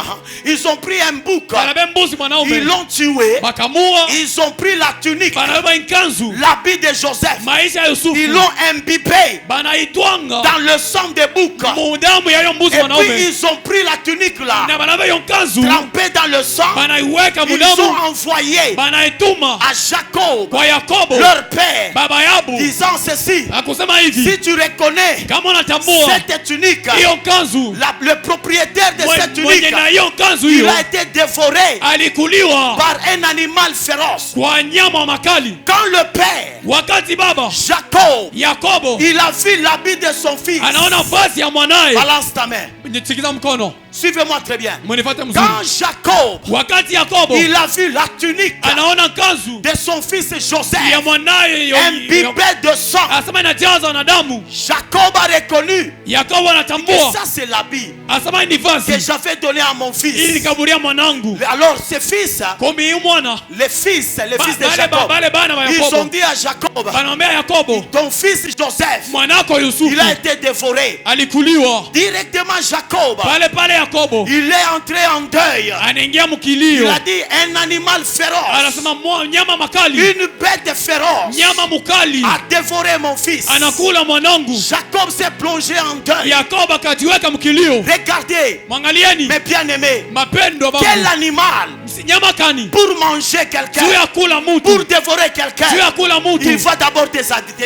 Ils ont pris un bouc. Banabeba mbuzi mwanaume. Ils l'ont tué. Bakamua. Ils ont pris la tunique, Banabeba inkanzu. l'habit de Joseph. Maisha ya Yusufu. Ils l'ont imbibé Banaitwanga. dans le sang des boucs. Mudamu ya iyo mbuzi Et puis mwanaume. ils ont pris la tunique là, Na banabeba iyo kanzu. trempée dans le sang. Banaiweka Ils mudamu. ont envoyé Banaituma à Jacob, kwa Yakobo. leur père, Baba yabu. disant ceci: Akusema hivi. si tu reconnais Kama unatambua cette tunique, hiyo kanzu. le propriétaire de cette Mwenye tunique, na hiyo kanzu il hiyo. a été dévoré Alikuliwa par un animal féroce. kwa nyama wa makali. Quand le père, Wakati baba Jacob, Yakobo il a vu l'habit de son fils, anaona vazi ya mwanaye. balance ta main. Nitikiza mkono. Suivez-moi très bien. Mwenifate mzuri. Quand Jacob, Wakati Yakobo il a vu la tunique anaona kanzu de son fils ya Joseph mwanaye imbibée de sang, asema inajaza na damu. Jacob a reconnu Yakobo que anatambua ça c'est l'habit asema ni que vazi j'avais donné à mon ili fils. nikaburia mwanangu. Alors ses fils, Komi huyu mwana les fils de bale Jacob, bana wa ils ont Yakobo dit à Jacob: banamwambia Yakobo, ton fils Joseph, mwanako Yusufu il a été dévoré. alikuliwa. Directement Jacob, Pale Yakobo il est entré en deuil. anaingia Il mkilio. a dit un animal féroce, Anasema nyama makali, une bête féroce nyama mukali a dévoré mon fils. anakula mwanangu. Jacob s'est plongé en deuil. Yakobo akajiweka mkilio. Regardez, Mwangalieni mes bien-aimés, mapendo quel babu. animal Nyama kani pour manger juu quelqu'un, ya kula pour mutu, dévorer juu quelqu'un, ya kula il mutu va d'abord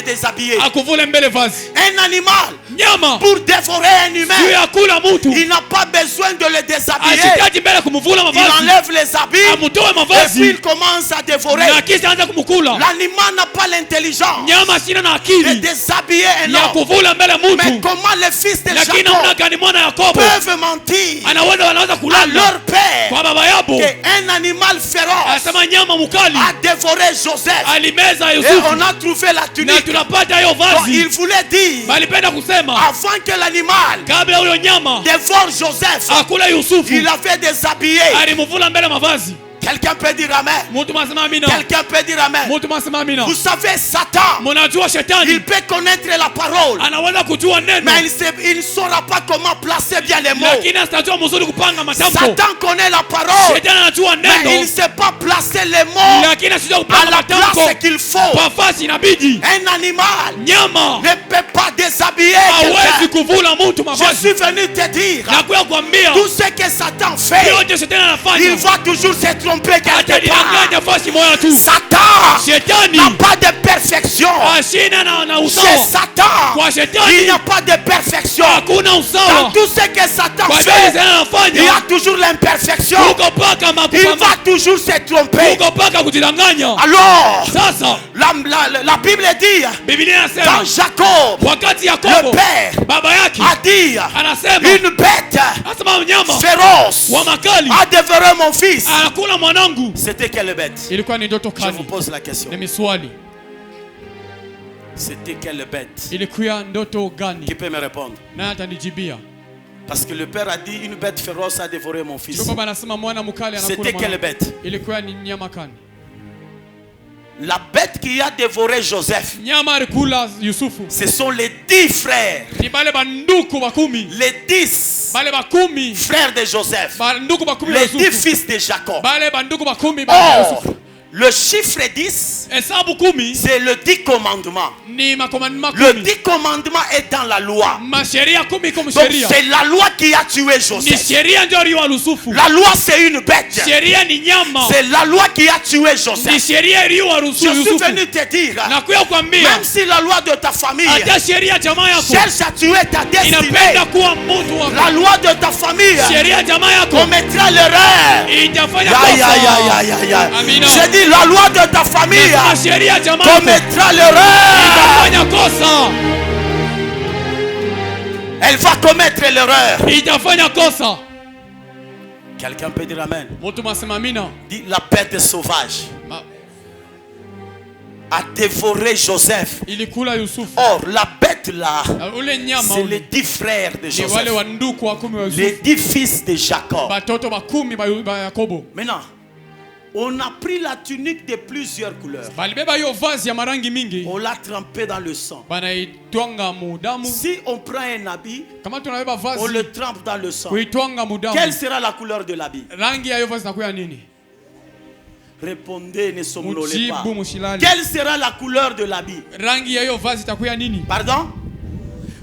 déshabiller. akuvule mbele vazi. Un animal Nyama pour dévorer un juu humain, ya kula mutu il n'a pas besoin de le déshabiller. asitaji mbele kumuvula Il mavazi, enlève les habits amutoe et puis mavazi il commence à dévorer. na kisha anza kumukula. L'animal n'a pas l'intelligence Nyama sina na de akili déshabiller un ya homme. kuvula mbele Mais mutu, comment les fils de lakini namna Jacob gani mwana Yakobo peuvent mentir wanaweza à kulanda leur père kwa baba yabo qu'un animal féroce asema nyama mukali a dévoré Joseph alimeza et Yusufu on a trouvé la na tunique? tunapata hiyo Donc, il vazi. voulait dire, Balipenda kusema avant que l'animal kabla huyo nyama dévore Joseph, akula Yusufu il avait déshabillé. alimuvula mbele mavazi. Quelqu'un peut dire amen. Mutu masema amina. Quelqu'un peut dire amen. Mutu masema amina. Vous savez, Satan, Munajua il shetani peut connaître la parole, anaweza kujua neno mais il ne saura pas comment placer bien les mots. lakini asitajua mzuri kupanga matamko. Satan connaît la parole, Shetani anajua mais il ne neno sait pas placer les mots lakini asijua à kupanga la matamko place qu'il faut. kwa fasi inabidi. Un animal Nyama ne peut pas déshabiller hawezi quelqu'un. kuvula mtu Je mavazi. suis venu te dire, Nakuya kuambia tout ce que Satan fait, yote shetani il anafanya va toujours se tromper quelque part. atajidanganya fasi moja tu. Satan Shetani n'a pas de perfection. ashina na Chez usawa. Satan, Kwa il shetani n'y a pas de perfection. hakuna Dans usawa. tout ce que Satan Kwa vile fait, shetani il y anafanya a toujours l'imperfection. uko paka Il makupama, va toujours se tromper. uko paka kujidanganya. Alors, Sasa la Bible dit, Biblia quand inasema Jacob, wakati le Yakobo père, baba yake a dit, anasema une bête asema mnyama féroce wa makali a dévoré mon fils. anakula mwanangu. C'était quelle bête? Ilikuwa ni ndoto Je vous kali, pose la question. ni miswali. C'était quelle bête? Ilikuwa ndoto Qui gani? peut me répondre? Naye atanijibia. Parce que le père a dit, une bête féroce a dévoré mon fils. Ndio baba anasema mwana mkali anakula C'était quelle mwanangu. bête? Ilikuwa ni nyama kani? La bête qui a dévoré Joseph, Nyama alikula Yusufu. ce sont les 10 frères, Ni bale banduku bakumi, les 10 bale bakumi, frères de Joseph, banduku bakumi wa les 10 Yusufu, fils de Jacob. bale banduku bakumi ba Or, Yusufu. le chiffre 10, Hesabu kumi c'est le 10 commandements. ni makomandima Le kumi. 10 commandements est dans la loi. Masheria kumi comme Donc sheria. c'est la loi qui a tué Ni Joseph. sheria ndio aliwa Yusufu. La loi c'est une bête. Sheria ni nyama. C'est la loi qui a tué Ni Joseph. sheria iliwa Je suis Yusufu. venu te dire, Nakuya kuambia même si la loi de ta famille hata sheria jamaa yako cherche à tuer ta destinée, inapenda kuwa mtu wako. la loi de ta famille Sheria jamaa yako commettra l'erreur. itafanya Aïe, kosa. aïe, aïe, aïe, aïe. Amina. J'ai dit la loi de ta famille Nasema sheria jamaa yako commettra l'erreur. itafanya kosa. Elle va commettre l'erreur. Itafanya kosa. Quelqu'un peut dire amen. Mtu masema amina. Dit la bête sauvage Ma- a dévoré Joseph. ilikula Yusufu. Or, la bête là, Ule nyama c'est ule les 10 frères de ni wale Joseph. wanduku wa 10 wa Les Yusufu. 10 fils de Jacob. Batoto ba 10 ba Yakobo. Maintenant, on a pris la tunique de plusieurs couleurs. Balibeba hiyo vazi ya marangi mingi. On l'a trempée dans le sang. Banaitwanga mu damu. Si on prend un habit, Kama tunabeba vazi on le trempe dans le sang. kuitwanga mu damu. Quelle sera la couleur de l'habit? Rangi ya hiyo vazi inakuwa nini? Répondez, ne somnolez pas. Mujibu mushilali. Quelle sera la couleur de l'habit? Rangi ya hiyo vazi itakuwa nini? Pardon?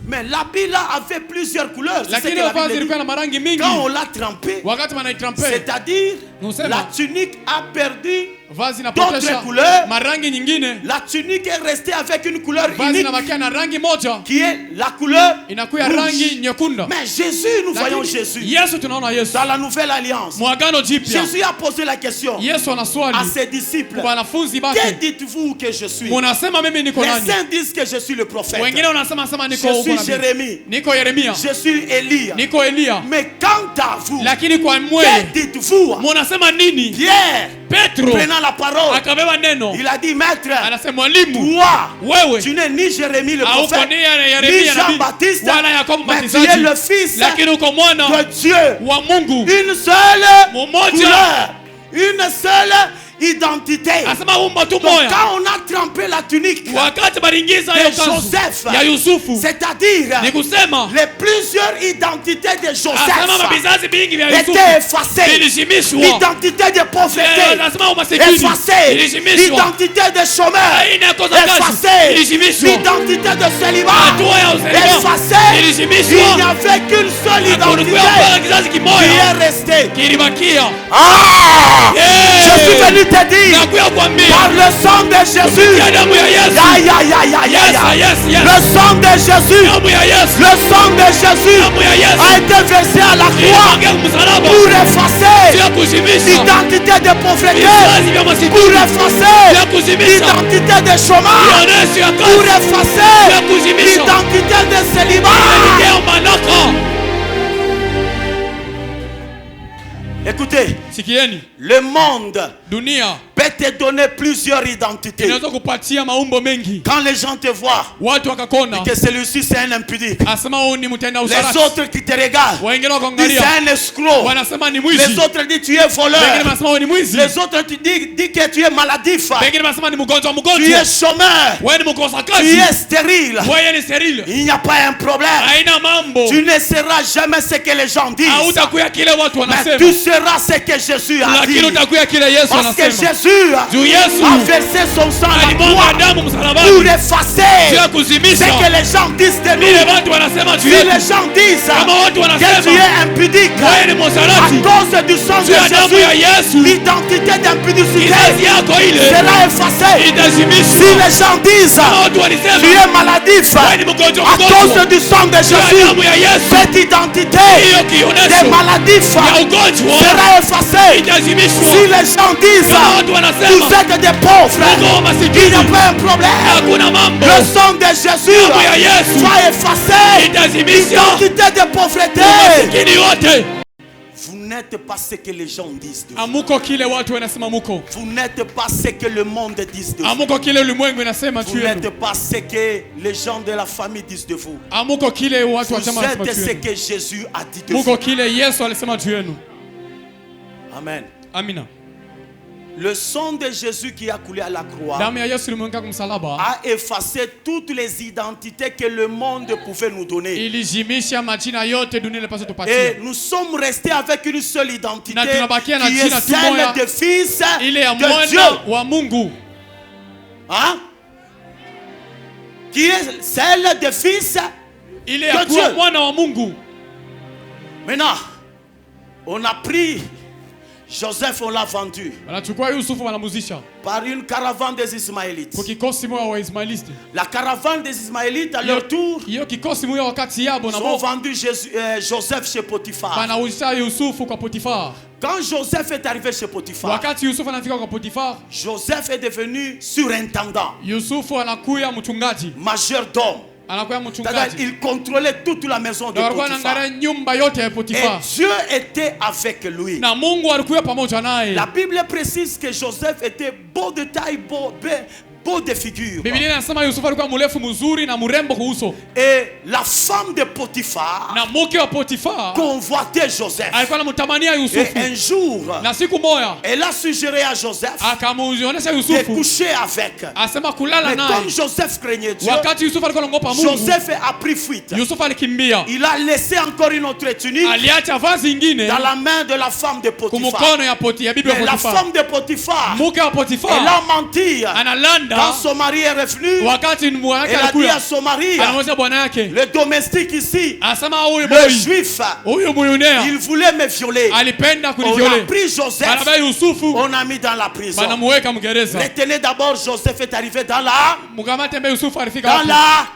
Mais l'habit là avait plusieurs couleurs. C'est ce que Lakini la hiyo vazi Bible ilikuwa dit. na marangi mingi. Quand on l'a trempé, Wakati wanaitrampe, c'est-à-dire Nusema. la tunique a perdu, vazi d'autres inapotesha couleurs. marangi nyingine. la tunique est restée avec une couleur Vazi unique inabakia na rangi moja, qui est la couleur inakuwa rouge. rangi nyekunda. Mais Jésus, nous voyons Lakini Jésus Yesu tunaona Yesu. dans la nouvelle alliance. Mwagano jipya. Jésus a posé la question Yesu ana swali à ses disciples. kwa wanafunzi Que bake. dites-vous que je suis? Munasema mimi niko Les nani? saints disent que je suis le prophète. Wengine wanasema niko Je suis uko nabii. Jérémie. Niko Yeremia. Je suis Élie. Niko Elia. Mais quant à vous, Lakini kwa que mwe dites-vous? munasema nini? Pierre, Petro prenant la parole, akabeba neno. il a dit, maître, Anasema mwalimu, toi, wewe tu n'es ni Jérémie le hauko prophète, ni ni Yeremia nabii Jean-Baptiste, wala Yakobo mais tu es mbatizaji, le fils lakini uko mwana de Dieu. wa Mungu. Une seule Mmoja. couleur, une seule identité. Asema umma tu Donc moya. quand on a trempé la tunique Wakati baringiza de hiyo kanzu Joseph, ya Yusufu, c'est-à-dire ni kusema les plusieurs identités de asema Joseph mabizazi vingi vya Yusufu étaient effacées. vilishimishwa. L'identité de pauvreté Asema umasikini effacée. ilishimishwa. L'identité de chômeur Aina ya kosa kazi effacée. ilishimishwa. L'identité de célibat Hatua ya uselema effacée. Il ilishimishwa. n'y avait qu'une seule Hakulikuwa identité mpaka kizazi qui kimoja est restée. kilibakia. Ah! Yeah. Je suis venu te dire, Nakuya kuambia par le sang de Jésus, ya damu ya Yesu. Yes. le sang de Jésus, Damu ya Yesu. le sang de Jésus Damu ya Yesu. a été versé à la croix Ilimwagika kumsalaba. pour effacer Sio kuzimisha. l'identité de pauvreté, Vizazi vya pour masikini. effacer Sio kuzimisha. l'identité de chômage, Ionesho ya pour kazi. effacer Sio kuzimisha. l'identité de célibat. Leo manaka. Écoutez, Sikieni, le monde dunia peut te donner plusieurs identités. inaweza kupatia maumbo mengi. Quand les gens te voient, Watu wakakona que celui-ci c'est un impudique. asema huyu ni mtenda Les usharati. autres qui te regardent Wengine disent wakaangalia c'est un escroc. wanasema ni Les mwizi. autres disent tu es voleur. Wengine wanasema wewe ni mwizi. Les autres disent que tu es maladif. Wengine wanasema ni mgonjwa Tu es chômeur. Wewe ni mkosa Tu kazi. es stérile. Wewe ni sterile. Il n'y a pas un problème. Haina mambo. Tu ne seras jamais ce que les gens disent. Hautakuya kile watu Mais wanasema. tu seras ce que Jésus a dit. Lakini utakuya kile Yesu Parce que anasema. Jésus Juu Yesu a versé son sang à la alimwaga croix damu pour msalabani. effacer Sio ce kuzimisha. que les gens disent de Vile nous. watu wanasema Si juu yetu. les gens disent Kama watu que tu wanasema es impudique wewe ni à msalati. cause du sang de Juu ya damu ya Jésus, Yesu. l'identité d'impudicité Kizazi yako ile sera effacée. Si itazimishwa. les gens disent Kama watu tu walisema es maladif wewe ni mgonjwa à cause du sang de Juu ya Jésus, damu ya Yesu. cette identité Hiyo des kionesho maladifs ya ugonjwa sera effacée. itazimishwa. Si les gens disent Kama watu vous wanasema êtes des pauvres, Mungu wa il n'y a masikini pas un problème. hakuna mambo. Le sang de Jésus Damu ya Yesu va effacer itazimisha l'identité de pauvreté. masikini wote. Vous n'êtes pas ce que les gens disent de vous. Amuko kile watu wanasema muko. Vous n'êtes pas ce que le monde dit de vous. Amuko kile ulimwengu inasema Vous juu yenu. n'êtes pas ce que les gens de la famille disent de vous. Amuko kile watu Vous wanasema juu êtes ce yenu. que Jésus a dit de vous. Muko kile Yesu alisema juu yenu. Amen. Amina. Le sang de Jésus qui a coulé à la croix Damu ya Yesu ilimwagika kumsalaba a effacé toutes les identités que le monde pouvait nous donner. ilijimisha majina yote dunia ilipaswa Et tupatie. nous sommes restés avec une seule identité Na tunabakia na qui est jina tu moya, celle de fils ile ya de Dieu. mwana wa Mungu. Hein? Qui est celle de fils. Ile ya de kuwa Dieu. mwana wa Mungu. Maintenant, on a pris Joseph, on l'a vendu Wanachukua Yusufu wanamuzisha par une caravane des Ismaélites. kwa kikosi moja wa Ismailisti. La caravane des Ismaélites, à leur tour, Hiyo kikosi moja wakati yabo na ont bo vendu Joseph chez Potiphar. wanauzisha Yusufu kwa Potifar. Quand Joseph est arrivé chez Potiphar, Wakati Yusufu anafika kwa Potifar, Joseph est devenu surintendant, Yusufu anakuya mchungaji. majordome. Anakuya C'est-à-dire, mchungaji. il contrôlait toute la maison de Na walikuwa Potiphar. wanaangalia nyumba yote ya Et Potifar. Dieu était avec lui. Na Mungu alikuwa pamoja naye. La Bible précise que Joseph était beau de taille, beau de figure. Biblia inasema Yusufu alikuwa mrefu mzuri na mrembo kwa uso. Et la femme de Potiphar Na mke wa Potiphar convoitait Joseph. alikuwa anamtamania Et Yusufu. un jour, Na siku moja elle a suggéré à Joseph akamuonyesha de Yusufu coucher avec. asema kulala Mais comme naye. Joseph craignait Dieu, Wakati Yusufu alikuwa anaogopa Mungu, Joseph a pris fuite. Yusufu alikimbia. Il a laissé encore une autre tunique Aliacha vazi ingine dans la main de la femme de Potiphar. kumkono ya bibi wa Mais la Potiphar. femme de Potiphar, Mke wa elle Potiphar a menti. Quand analanda son mari est revenu, wakati mwanamke elle a dit alikuja. à son mari, Anamwambia bwana yake, le domestique ici, asema huyu le boy, juif, huyu Myunea il voulait me violer. alipenda On a kuniviole. pris Joseph, Barabara Yusufu on a mis dans la prison. banamuweka mgereza. Retenez d'abord, Joseph est arrivé dans la... Mkamate mbe Yusufu alifika Dans wapi? la...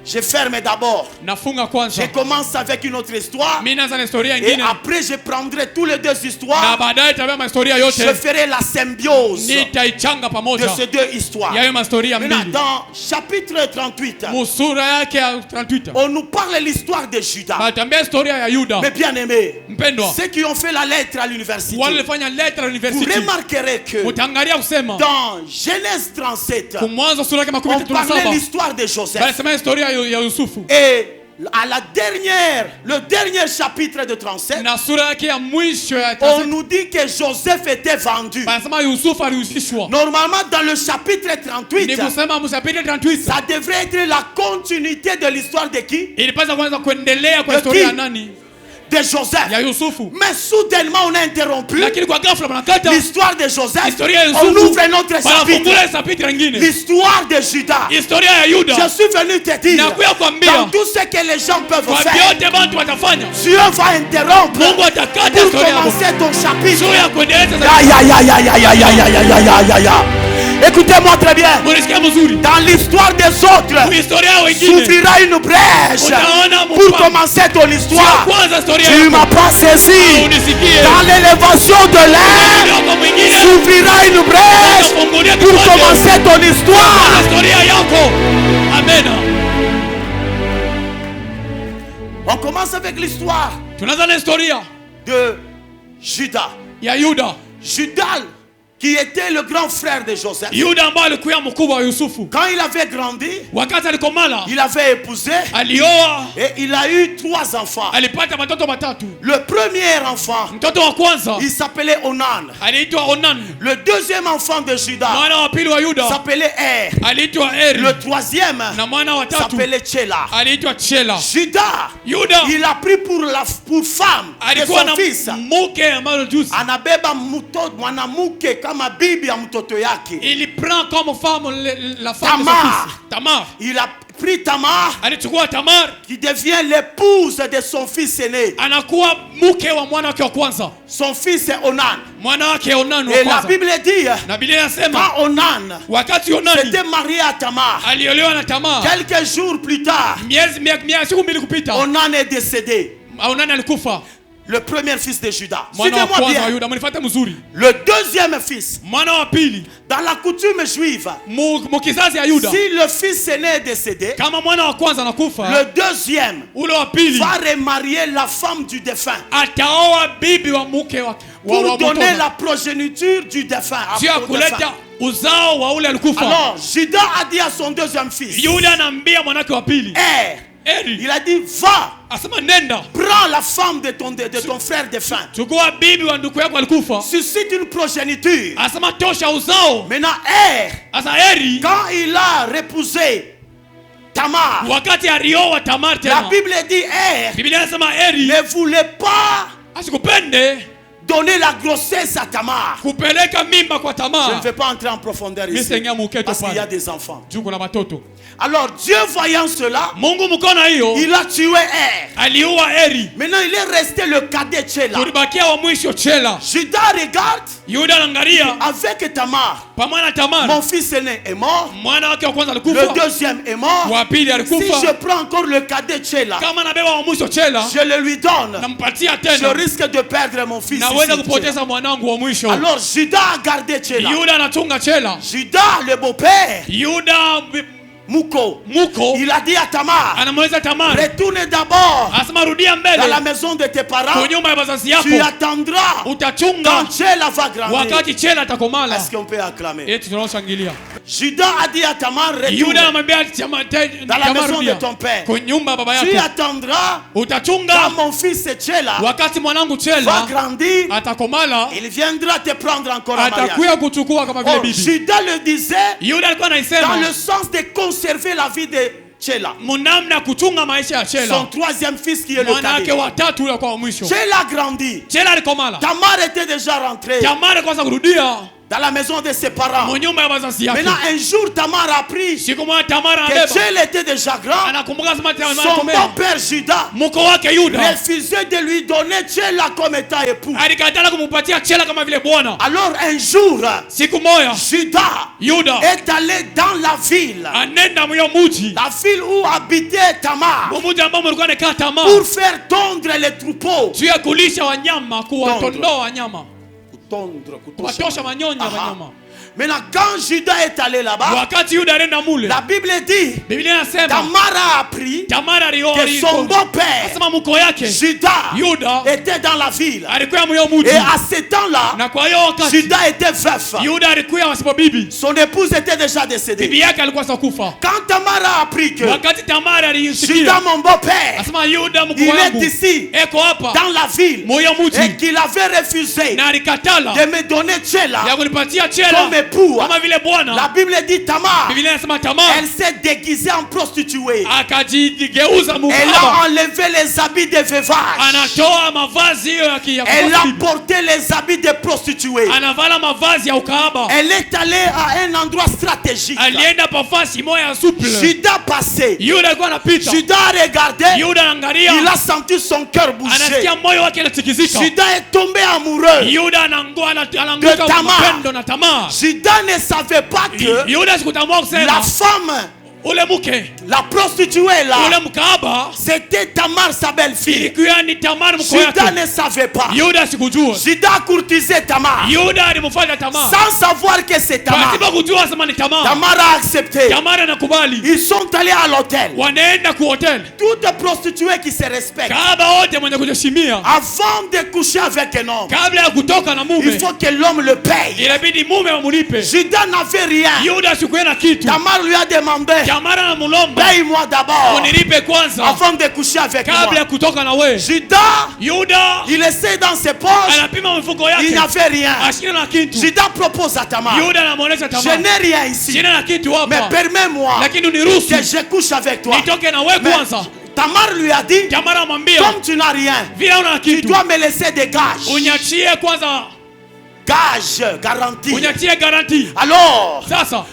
Je ferme d'abord. Nafunga kwanza. Je commence avec une autre histoire. Mimi naanza na historia Et nyingine. après, je prendrai tous les deux Na histoires. baadaye tabia historia Je yote ferai la symbiose nitaichanga de pamoja. ces deux histoires. Yayo historia Maintenant, mbili. dans chapitre 38, Musura yake ya 38. on nous parle de l'histoire de Judas. Batambia historia ya Yuda. Mais bien aimé, Mpendwa, ceux qui ont fait la lettre à l'université, wale walifanya letter vous university. remarquerez que Mutaangalia kusema dans Genèse 37, kumwanzo sura yake makumi on tatu na parlait de saba. l'histoire de Joseph. Balisema historia ya Yusufu. Et à la dernière, le dernier chapitre de 37, Na sura yake ya mwisho ya on nous dit que Joseph était vendu. Banasema Yusufu alihusishwa. Normalement, dans le chapitre Ni 38, kusema msapite 38. ça devrait être la continuité de l'histoire de qui? Ilipaswa kwanza kuendelea kwa De historia ya qui? nani? De Joseph. Ya Yusufu. Mais soudainement, on a interrompu Lakini kwa ghafla mnakata l'histoire de Joseph. historia ya On Yusufu. ouvre notre chapitre. Banafungula chapitre nyingine. L'histoire de Judas. Historia ya Yuda. Je suis venu te dire, Nakuya kuambia dans tout ce que les gens peuvent kwa faire, vyote bantu watafanya. Dieu va interrompre Mungu atakata pour historia yako. commencer ton chapitre. Sio ya kuendeleza Ya, ya, ya, ya, ya, ya, ya, ya, ya, ya, ya, ya. Écoutez-moi très bien. Munisikia mzuri. Dans l'histoire des autres, Historia ya wengine. s'ouvrira une brèche Utaona pour mfano. commencer ton histoire. Kwanza historia Tu yako. m'as pas saisi. Unisikie. Dans l'élévation de l'air, Ndio mwingine. s'ouvrira une brèche Utafungulia pour kiwanja. commencer ton histoire. Historia yako. Amen. On commence avec l'histoire Tunaanza na historia de Judas. ya Yuda. Judas, qui était le grand frère de Joseph. Yuda ambaye alikuwa mkubwa wa Yusufu. Quand il avait grandi, Wakati alikomala, il avait épousé alioa, et il a eu 3 enfants. alipata watoto watatu. Le premier enfant, Mtoto wa kwanza il s'appelait Onan. aliitwa Onan. Le deuxième enfant de Judas Mwana wa pili wa Yuda s'appelait Er. aliitwa Eri. Le troisième Na mwana wa tatu s'appelait Tchela. aliitwa Tshela. Judas, Yuda il a pris pour femme de alikuwa na son fils. mke ambaye juzi Anabeba mwanamke kama bibi ya mtoto yake. il prend comme femme la femme de son Tamar. fils. Tamar. Il a pris Tamar, Alichukua Tamar, qui devient l'épouse de son fils aîné. anakuwa mke wa mwana wake wa kwanza. Son fils est Onan. Mwana wake Onan wa Et la kwanza. Bible dit, Na Biblia inasema quand Onan wakati Onani s'était marié à Tamar, aliolewa na Tamar, quelques jours plus tard, siku mbili kupita Onan est décédé. Onani alikufa. Le premier fils de Judas. Mwana wa Suivez-moi kwanza wa bien. Yuda, mnifuate mzuri. Le deuxième fils, Mwana wa pili, dans la coutume juive, mukizazi ya Yuda, si le fils aîné est décédé, kama mwana wa kwanza anakufa, le deuxième ule wa pili va remarier la femme du défunt ataoa bibi wa mke wa pour donner mtona. la progéniture du défunt. Sio ya kuleta uzao wa ule alikufa. Alors, Judas a dit à son deuxième fils, Yuda anaambia mwanake wa pili, Eri, il a dit, va, asema nenda, prends la femme de ton frère défunt. chukua bibi wa ndugu yako alikufa, Suscite une progéniture. asema tosha uzao. Maintenant, Asa Eri quand il a épousé Tamar, wakati alioa Tamar la tena, Bible dit, Biblia inasema Eri ne voulait pas asikupende donner la grossesse à Tamar. kupeleka mimba kwa Je ne Tamar. vais pas entrer en profondeur Mimi ici, sengia muketo parce qu'il y a pale. des enfants. Juu kuna watoto. Alors, Dieu voyant cela, Mungu mkono hiyo il a tué aliua Eri. Maintenant, il est resté le cadet Tchela. Tulibakia wa mwisho Tshela. Judas regarde, Yuda anaangalia avec Tamar, pamoja na Tamar, mon fils aîné est mort, mwana wake wa kwanza le alikufa, deuxième est mort. wa pili Si alikufa. je prends encore le cadet Tchela, Kama nabeba wa mwisho Tshela, je le lui donne, nampatia je tena, risque de perdre mon fils. naweza ici, kupoteza mwanangu wa mwisho. Tchela. Alors Judas a gardé Tchela. Yuda anachunga Tshela. Judas, le beau-père, Yuda Muko. Muko Il a dit à Tamar, anamweleza Tamar, retourne d'abord asema rudia dans la mbele maison de tes parents. kwa nyumba ya wazazi Tu yako, attendras utachunga quand Tchéla va grandir. wakati Chela atakomala. Est-ce qu'on peut acclamer? Eti tunaoshangilia. Judas a dit à Tamar, Yuda retourne anamwambia dans la Tamar, maison de rudia ton père. kwa nyumba ya baba Tu yako, attendras utachunga quand mon fils Tchéla wakati mwanangu va Chela grandir. atakomala, Il viendra te prendre encore en mariage. atakuya kuchukua kama vile Oh, bibi. Judas le disait Yuda alikuwa dans anaisema le sens de conserver la vie de Tchéla, munamna kuchunga maisha ya son Chela, troisième fils qui est le mwanake cadet. watatu ule kwa mwisho. Tchéla grandit. Chela alikomala, Tamar était déjà rentrée Tamar kwanza kurudia dans la maison de ses parents. mnyumba ya wazazi yake. Maintenant, un jour, Tamar a appris Siku moja Tamar que anabeba, Tchéla était déjà grand. anakumbuka sema Tamar Son akomea, bon-père Judas mko wake Yuda refusait de lui donner Tchéla comme étant époux. alikatala kumupatia Chela kama vile bwana. Alors un jour, Siku moja Judas Yuda est allé dans la ville, anenda myo muji, la ville où habitait Tamar, muji ambao mlikuwa nakaa Tamar, pour faire tondre les troupeaux. juu ya kulisha wanyama, kuwatondoa wanyama, Tondre, kuwatosha manyonya ya wanyama. Maintenant, quand Judas est allé là-bas, Wakati Yuda anenda mule, la Bible dit, Biblia inasema Tamar a appris Tamar que son beau-père, asema mko yake Judas, Yuda était dans la ville. alikuwa myo muji, Et à ce temps-là, na kwa hiyo wakati Judas était veuf. Yuda alikuwa wasipo bibi, Son épouse était déjà décédée. bibi yake alikuwa sakufa. Quand Tamar a appris que Wakati Tamar alisikia Judas, mon beau-père, asema Yuda mko il est wangu ici, eko hapa dans la ville, moyo et muji, qu'il avait refusé na alikatala de me donner Tchéla ya kunipatia Chela comme époux, kama vile la bwana. Bible dit Tamar, Biblia inasema Tamar elle s'est déguisée en prostituée. akajigeuza Elle mukaba, a enlevé les habits de veuvage. anatoa mavazi hiyo ya Elle a bibi, porté les habits de prostituée. anavala mavazi ya ukahaba, Elle est allée à un endroit stratégique. alienda pafasi moya ya suple. Judas passait. Yuda alikuwa anapita, Judas a regardé. Yuda anaangalia, Il a senti son cœur bouger. anasikia moyo wake unatikizika. Judas est tombé amoureux. Yuda anaanguka De Tamar. mapendo na Tamar. Judas ne savait pas que Yuda sikutambua la kusema femme, ule mke, la prostituée là, ule mkahaba c'était Tamar, sa belle-fille. ilikuwa ni Tamar mko Judas yake. ne savait pas. Yuda sikujua. Judas courtisait Tamar Yuda alimfuata Tamar sans savoir que c'est Tamar. pasipo kujua sema ni Tamar. Tamar a accepté. Tamar anakubali, Ils sont allés à l'hôtel. wanaenda ku hotel. Toute prostituée qui se respecte, Kahaba wote mwenye kujiheshimia, avant de coucher avec un homme, kabla ya kutoka na il mume faut que l'homme le paye. inabidi mume amulipe. Judas n'avait rien. Yuda sikuwa na kitu. Tamar lui a demandé, Tamar anamulomba, paye-moi d'abord unilipe kwanza avant de coucher avec kabla moi. ya kutoka na we. Judas, Yuda il essaie dans ses poches, anapima mfuko il yake, n'avait rien. ashina na kitu. Judas propose à Tamar, Yuda anamuonesha je Tamar, n'ai rien ici, sina na kitu mais hapa, permets-moi lakini uniruhusu que je couche avec toi. nitoke na we Mais kwanza. Tamar lui a dit, Tamar amwambia, comme tu n'as rien, vile una tu kitu dois me laisser des gages. unyachie kwanza, Gage, garantie. unyachie garanti. Alors, Sasa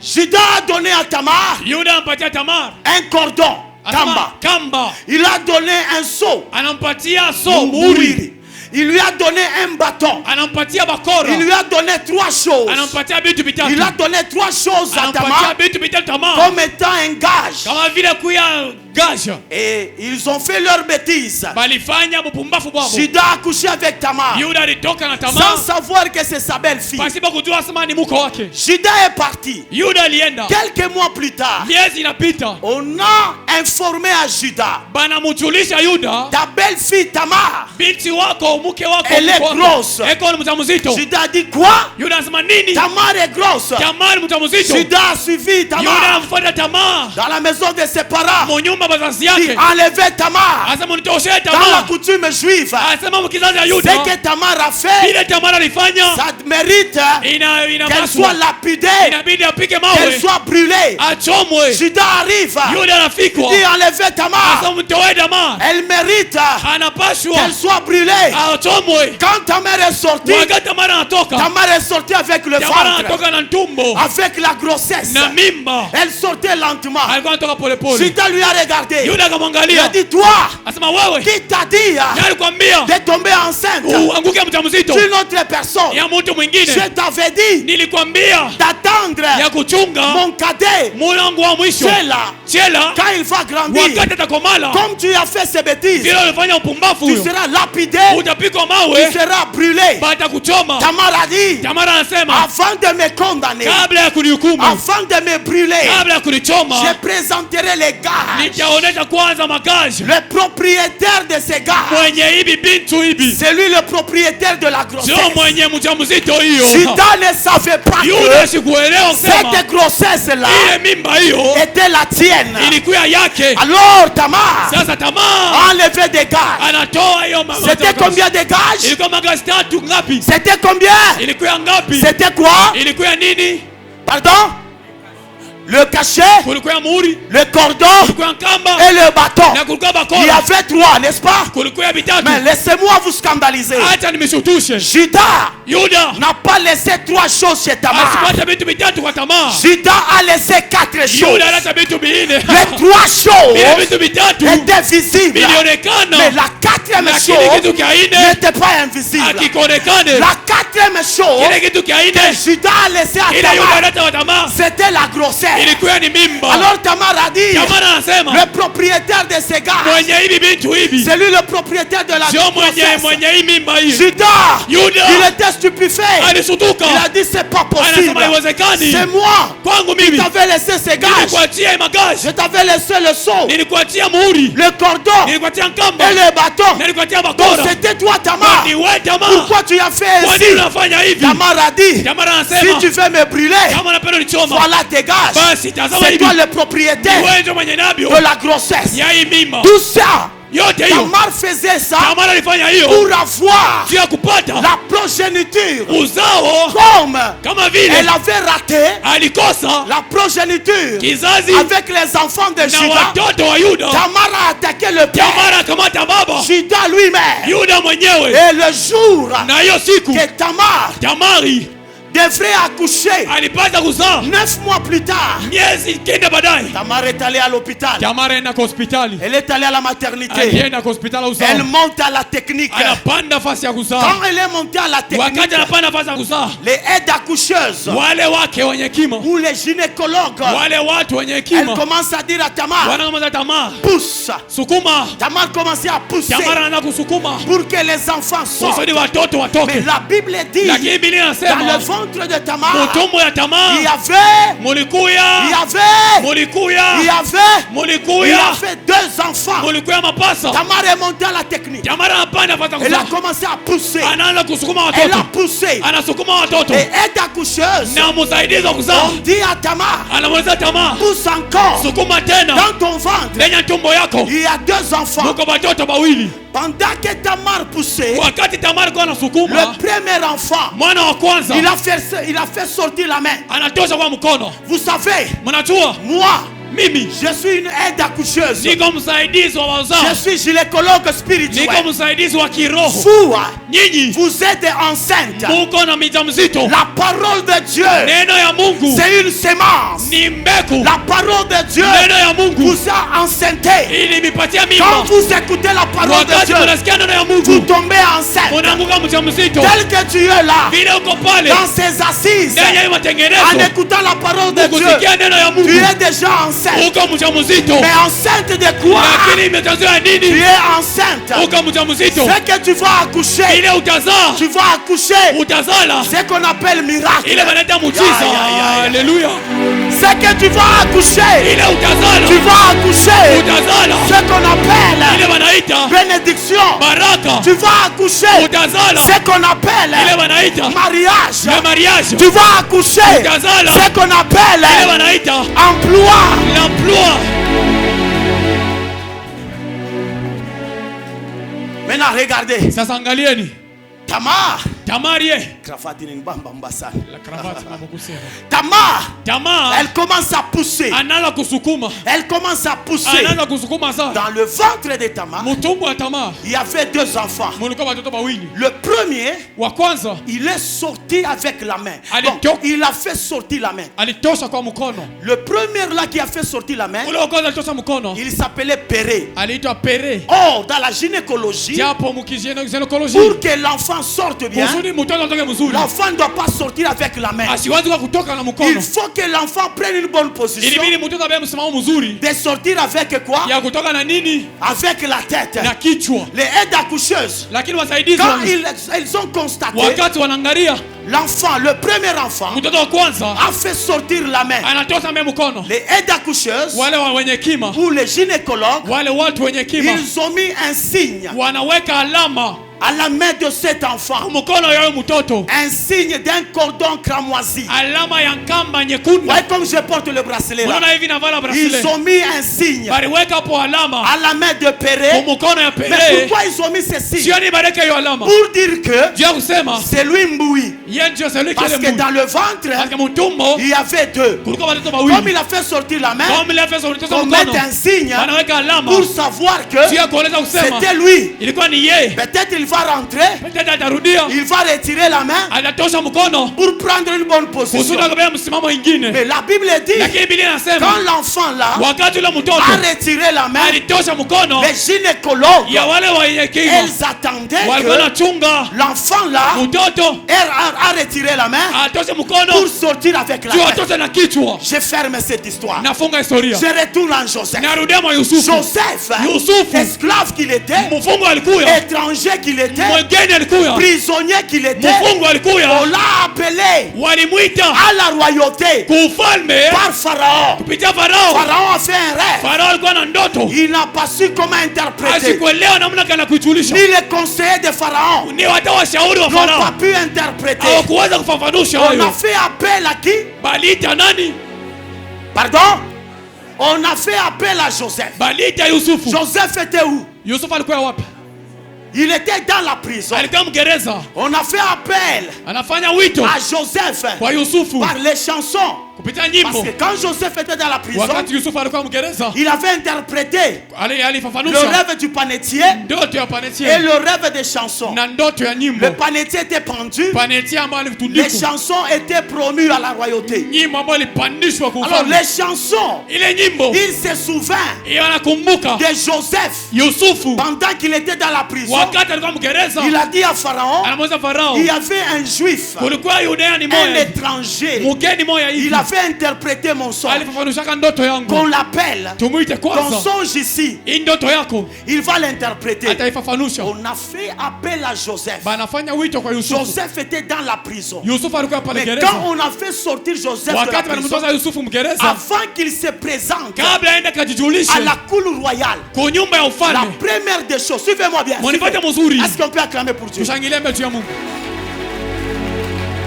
Judas a donné à Tamar Yuda anampatia Tamar un cordon, Asema, kamba. kamba, Il a donné un seau, anampatia so muhuri, muhuri. Il lui a donné un bâton. anampatia bakora, Il lui a donné trois choses. anampatia vitu vitatu, Il a donné trois choses à anampatia Tamar vitu vitatu Tamar comme étant un gage. kama vile kuya gasha. Et ils ont fait leur bêtise. Balifanya mupumbafu bwabo. Judas a couché avec Tamar Yuda alitoka na sans Tamar savoir que c'est sa belle-fille. pasipo kujua sema ni mko wake. Judas est parti. Yuda alienda, Quelques mois plus tard, miezi inapita, on a informé à Judas, banamujulisha Yuda, ta belle-fille Tamar, binti wako, mke wako, Elle est mke wako, grosse. eko ni mjamzito. Judas a dit quoi? Yuda anasema nini? Tamar est grosse. Tamar ni mjamzito. Judas a suivi Yuda Tamar anamfuata Tamar dans la maison de ses parents. mu nyumba bazazi Il yake, a enlevé Tamar. asema nitoshe Dans la Tamar, coutume juive, asema mkizazi ya ce Yuda que Tamar a fait, ile Tamar alifanya ça mérite qu'elle soit inapaswa, lapidée, inabidi apike qu'elle mawe soit brûlée. achomwe. Judas arrive. Yuda anafikwa, Il a enlevé Tamar. asema mtoe Tamar, Elle mérite anapashwa qu'elle soit brûlée. achomwe. Quand Tamar est sortie, Wakati Tamar anatoka, Tamar est sortie avec le Tamar ventre, anatoka na ntumbo avec la grossesse. na mimba, Elle sortait lentement. alikuwa anatoka polepole. Judas lui a regardé. Yuda Il a akamwangalia, dit, toi, asema wewe, qui t'a dit nani alikwambia de tomber enceinte uanguke mjamzito d'une autre personne? ya mtu mwingine? Je t'avais dit Nilikwambia d'attendre d'attendre ya kuchunga mon cadet. mwanangu wa mwisho. Chela Quand il va grandir, wakati atakomala, comme tu as fait ces bêtises, vile ulifanya upumbavu tu huyo, seras lapidé, utapigwa tu mawe, seras brûlé. batakuchoma. Tamar a dit, Tamara anasema avant de me condamner, kabla ya kunihukumu, avant de me brûler, kabla ya kunichoma, je présenterai les gages. nitaonesha kwanza magaji. Le propriétaire de ces gages, Mwenye hivi bintu hivi c'est lui le propriétaire de la grossesse. sio mwenye mjamzito hiyo. Judas ne savait pas Yuda que sikuelewa kusema cette grossesse-là ile mimba hiyo était la tienne. ilikuwa yake. Alors Tamar Sasa a Tamar enlevé des gages. anatoa hiyo mama. C'était combien de gages? Ilikuwa magazi tatu ngapi? C'était combien? Ilikuwa ngapi? C'était quoi? Ilikuwa nini? Pardon? Le cachet, Kulikuwa muhuri, le cordon kulikuwa kamba et le bâton. na kulikuwa Il y bakora. avait trois, n'est-ce pas? Kulikuwa vitatu. Mais laissez-moi vous scandaliser. Acha nimeshutushe. Judas Yuda n'a pas laissé trois choses chez Tamar. asipata vitu vitatu kwa Tamar. Judas a laissé quatre choses. Yuda aleta vitu vinne. Les trois choses Vile vitu vitatu étaient visibles. vilionekana, Mais la quatrième lakini chose kitu kia nne n'était pas invisible. akionekane. La quatrième chose Kile kitu kia que nne Judas a laissé à ile Yuda Tamar, aleta wa Tamar c'était la grossesse. ilikuwa ni mimba. Alors Tamar a dit, Tamar anasema le propriétaire de ces gars, mwenye hivi vitu hivi c'est lui le propriétaire de la sio grossesse. mwenye hii mimba hii. Judas, Yuda il était stupéfait. alisutuka, Il a dit, c'est pas possible. anasema haiwezekani. C'est moi Kwangu qui mimi t'avais laissé ces gages. nilikuachia magazi, Je t'avais laissé le seau, nilikuachia muhuri, le cordon nilikuachia et kamba, le bâton. nilikuachia Donc bakora. c'était toi, Tamar. Ni wewe Tamar, Pourquoi tu as fait kwa ainsi? nini unafanya hivi? Tamar a dit, Tamar si anasema tu veux me brûler, kama unapenda nichoma, voilà tes gages. basi tazama C'est hivi, toi le propriétaire wewe ndio mwenye navyo de la grossesse. ya hii mimba Tout ça, yote hiyo. Tamar faisait ça Tamar alifanya hiyo pour avoir juu ya kupata la progéniture. uzao, Comme kama vile elle avait raté alikosa la progéniture kizazi avec les enfants de na Judas, watoto wa Yuda. Tamar a attaqué le père, Tamar akamata baba Judas lui-même. Yuda mwenyewe, Et le jour na hiyo siku que Tamar Tamari devrait accoucher, alipata kuzaa 9 mois plus tard, miezi kenda baadaye. Tamar est allée à l'hôpital. Tamar enda kwa hospitali, Elle est allée à la maternité. alienda kwa hospitali ya Elle uzao, monte à la technique. anapanda nafasi ya kuzaa. Quand elle est montée à la technique, Wakati anapanda nafasi ya kuzaa, les aides accoucheuses wale wake wenye hekima, ou les gynécologues, wale watu wenye elle hekima commence à dire à Tamar, wanakamata Tamar, pousse. sukuma. Tamar commençait à pousser Tamar anaanza kusukuma pour que les enfants sortent. kusudi watoto Mais watoke, la Bible dit, lakini Biblia dans le inasema ventre de Tamar, utumbo ya il y Tamar avait, il y mulikuya avait, il y mulikuya avait, il y mulikuya avait 2 enfants. mulikuya mapasa. Tamar est montée à la technique. Tamar anapanda nafasi ya Elle a kuzaa, commencé à pousser. anaanza kusukuma Elle a watoto, poussé. anasukuma watoto Et aide accoucheuse, na msaidizi wa kuzaa on dit à Tamar, anamweleza Tamar, pousse encore. sukuma tena Dans ton ventre, ndani ya tumbo yako il y a 2 enfants. muko watoto wawili. Pendant que Tamar poussait, Wakati Tamar alikuwa anasukuma, le premier enfant, mwana wa kwanza il a fait sortir la main. anatosha kwa mkono. Vous savez, Mnajua moi, mimi je suis une aide accoucheuse. niko msaidizi wa Je wazao, suis gynécologue spirituel. niko msaidizi wa kiroho. Vous, Nyinyi vous êtes enceinte. muko na mjamzito. La parole de Dieu, Neno ya Mungu c'est une sémence. ni mbegu. La parole de Dieu Neno ya Mungu vous a enceinté. ili mipatia Quand mimba. vous écoutez la parole de Wakati Dieu, munasikia neno ya vous Mungu tombez enceinte. unaanguka mjamzito. Tel que tu es là, Vile uko pale dans ces assises, ndani ya hii en matengenezo, écoutant la parole de Dieu, kusikia neno ya tu Mungu es déjà enceinte. uko mjamzito. Mais enceinte de quoi? Lakini imetazwa Tu nini? es enceinte. Uko mjamzito, Ce que tu vas accoucher, ile utazaa, tu vas accoucher. utazala Ce qu'on appelle miracle. ile wanaita muujiza. Ya, ya, ya, ya. Haleluya. Ce que tu vas accoucher, Ile utazala, tu vas accoucher. utazala Ce qu'on appelle ile wanaita bénédiction. baraka. Tu vas accoucher. Utazala Ce qu'on ile appelle wanaita mariage. le mariage. Tu vas accoucher. Utazala Ce qu'on ile appelle wanaita emploi. l'emploi. Maintenant, regardez. Sasa angalieni Tamar. Tamar ye Cravate ni mbamba mbasana. la cravate mama kusema. Tamar, Tamar elle commence à pousser. anaanza kusukuma, Elle commence à pousser. anaanza kusukuma sasa. Dans le ventre de Tamar, Mtumbo wa Tamar il y avait 2 enfants. mulikuwa watoto wawili. Le premier, Wa kwanza il est sorti avec la main. Allez, Donc, donc. il a fait sortir la main. alitosha kwa mkono. Le premier là qui a fait sortir la main, Ule wa kwanza alitosha mkono il s'appelait Péré. aliitwa Pere. Or, dans la gynécologie, Japo mukijinekoloji pour que l'enfant sorte bien, kusudi mtoto atoke mzuri, mzuri. L'enfant ne doit pas sortir avec la main. Asiwazi kwa kutoka na Il mkono. faut que l'enfant prenne une bonne position. Ilibidi mtoto abe msimamo mzuri. De sortir avec quoi? Ya kutoka na nini? Avec la tête. Na kichwa. Les aides accoucheuses, Lakini wasaidizi quand ils ont constaté, wakati wanaangalia l'enfant, le premier enfant, mtoto wa kwanza a fait sortir la main. anatoa mbele mkono. Les aides accoucheuses Wale wenye kima, ou les gynécologues, wale watu wenye kima ils ont mis un signe wanaweka alama à la main de cet enfant. mkono ya mtoto. Un signe d'un cordon cramoisi. Alama ya kamba nyekundu. Voyez comme je porte le bracelet là. Unaona hivi navala bracelet. Ils ont mis un signe Baliweka hapo alama à la main de Péré. mkono ya Mais Pele. pourquoi ils ont mis ce signe? Sioni baraka hiyo alama. Pour dire que Dieu kusema c'est lui Mboui. yeye ndio celui qui Parce est que dans le ventre, parce que mtumbo il y avait deux. kulikuwa watoto Comme wawili. il a fait sortir la main, Comme il a fait son mtoto on mkono. met un signe Wanaweka alama pour savoir que Dieu kueleza kusema c'était lui. ilikuwa ni yeye. Peut-être il va rentrer, Peut-être atarudia il va retirer la main atatosha mkono pour prendre une bonne position. kusudi akabeba msimamo ingine. Mais la Bible dit, Lakini Biblia inasema quand l'enfant là wakati ule mtoto a retiré la main, alitosha mkono les gynécologues, ya wale wenye kima elles attendaient walikuwa que nachunga l'enfant là mtoto a retiré la main atoshe pour mkono sortir avec la juu main. atoshe na kichwa. Je ferme cette histoire. Nafunga historia, Je retourne en Joseph. narudia mwa Yusufu. Joseph, Yusufu esclave qu'il était, mfungo alikuya, étranger qu'il était, mgeni alikuya, prisonnier qu'il était, mfungo alikuya, on l'a appelé walimwita à la royauté kufalme par Pharaon. kupitia Farao. Pharaon a fait un rêve. Farao alikuwa na ndoto, Il n'a pas su comment interpréter. asikuelewa namna kana kuijulisha, Ni les conseillers de Pharaon ni hata washauri wa n'ont pas Farao pu interpréter. hawakuweza kufafanusha On a hayo. fait appel à qui? Baliita nani? Pardon? On a fait appel à Joseph. Baliita Yusufu. Joseph était où? Yusufu alikuwa wapi? Il était dans la prison. Alikuwa mgereza. On a fait appel Anafanya wito à Joseph kwa Yusufu par les chansons. kupitia Parce nyimbo. que quand Joseph était dans la prison, Wakati Yusufu alikuwa mgereza, il avait interprété le alifafanusha rêve du panetier ndoto ya et panetia le rêve des chansons. na ndoto ya nyimbo. Le panetier était pendu, Panetia ambayo les alitundikwa, chansons étaient promues à la royauté. nyimbo ambayo ilipandishwa kwa Alors ufalme. les chansons, Ile nyimbo il se souvint iyo anakumbuka de Joseph Yusufu pendant qu'il était dans la prison. wakati alikuwa mgereza. Il a dit à Pharaon, Anamweza Farao, il y avait un juif, kulikuwa Yudea ni un moya, étranger. mgeni moya hivi, Il avait interprété mon son. alifafanushaka ndoto yangu. Qu'on l'appelle. Tumuite Ton kwanza, songe ici, hii ndoto yako il va l'interpréter. ataifafanusha. On a fait appel à Joseph. Banafanya wito kwa Yusufu. Joseph était dans la prison. Yusufu alikuwa pale Mais gereza. quand on a fait sortir Joseph de la Wakati prison, wanamtoza Yusufu mgereza, avant qu'il se présente kabla aende kajijulishe à la cour royale, kwa nyumba ya la ufalme, première des choses, suivez-moi bien. mwanifate mzuri, Est-ce qu'on peut acclamer pour Dieu? tushangilie mbele ya Mungu.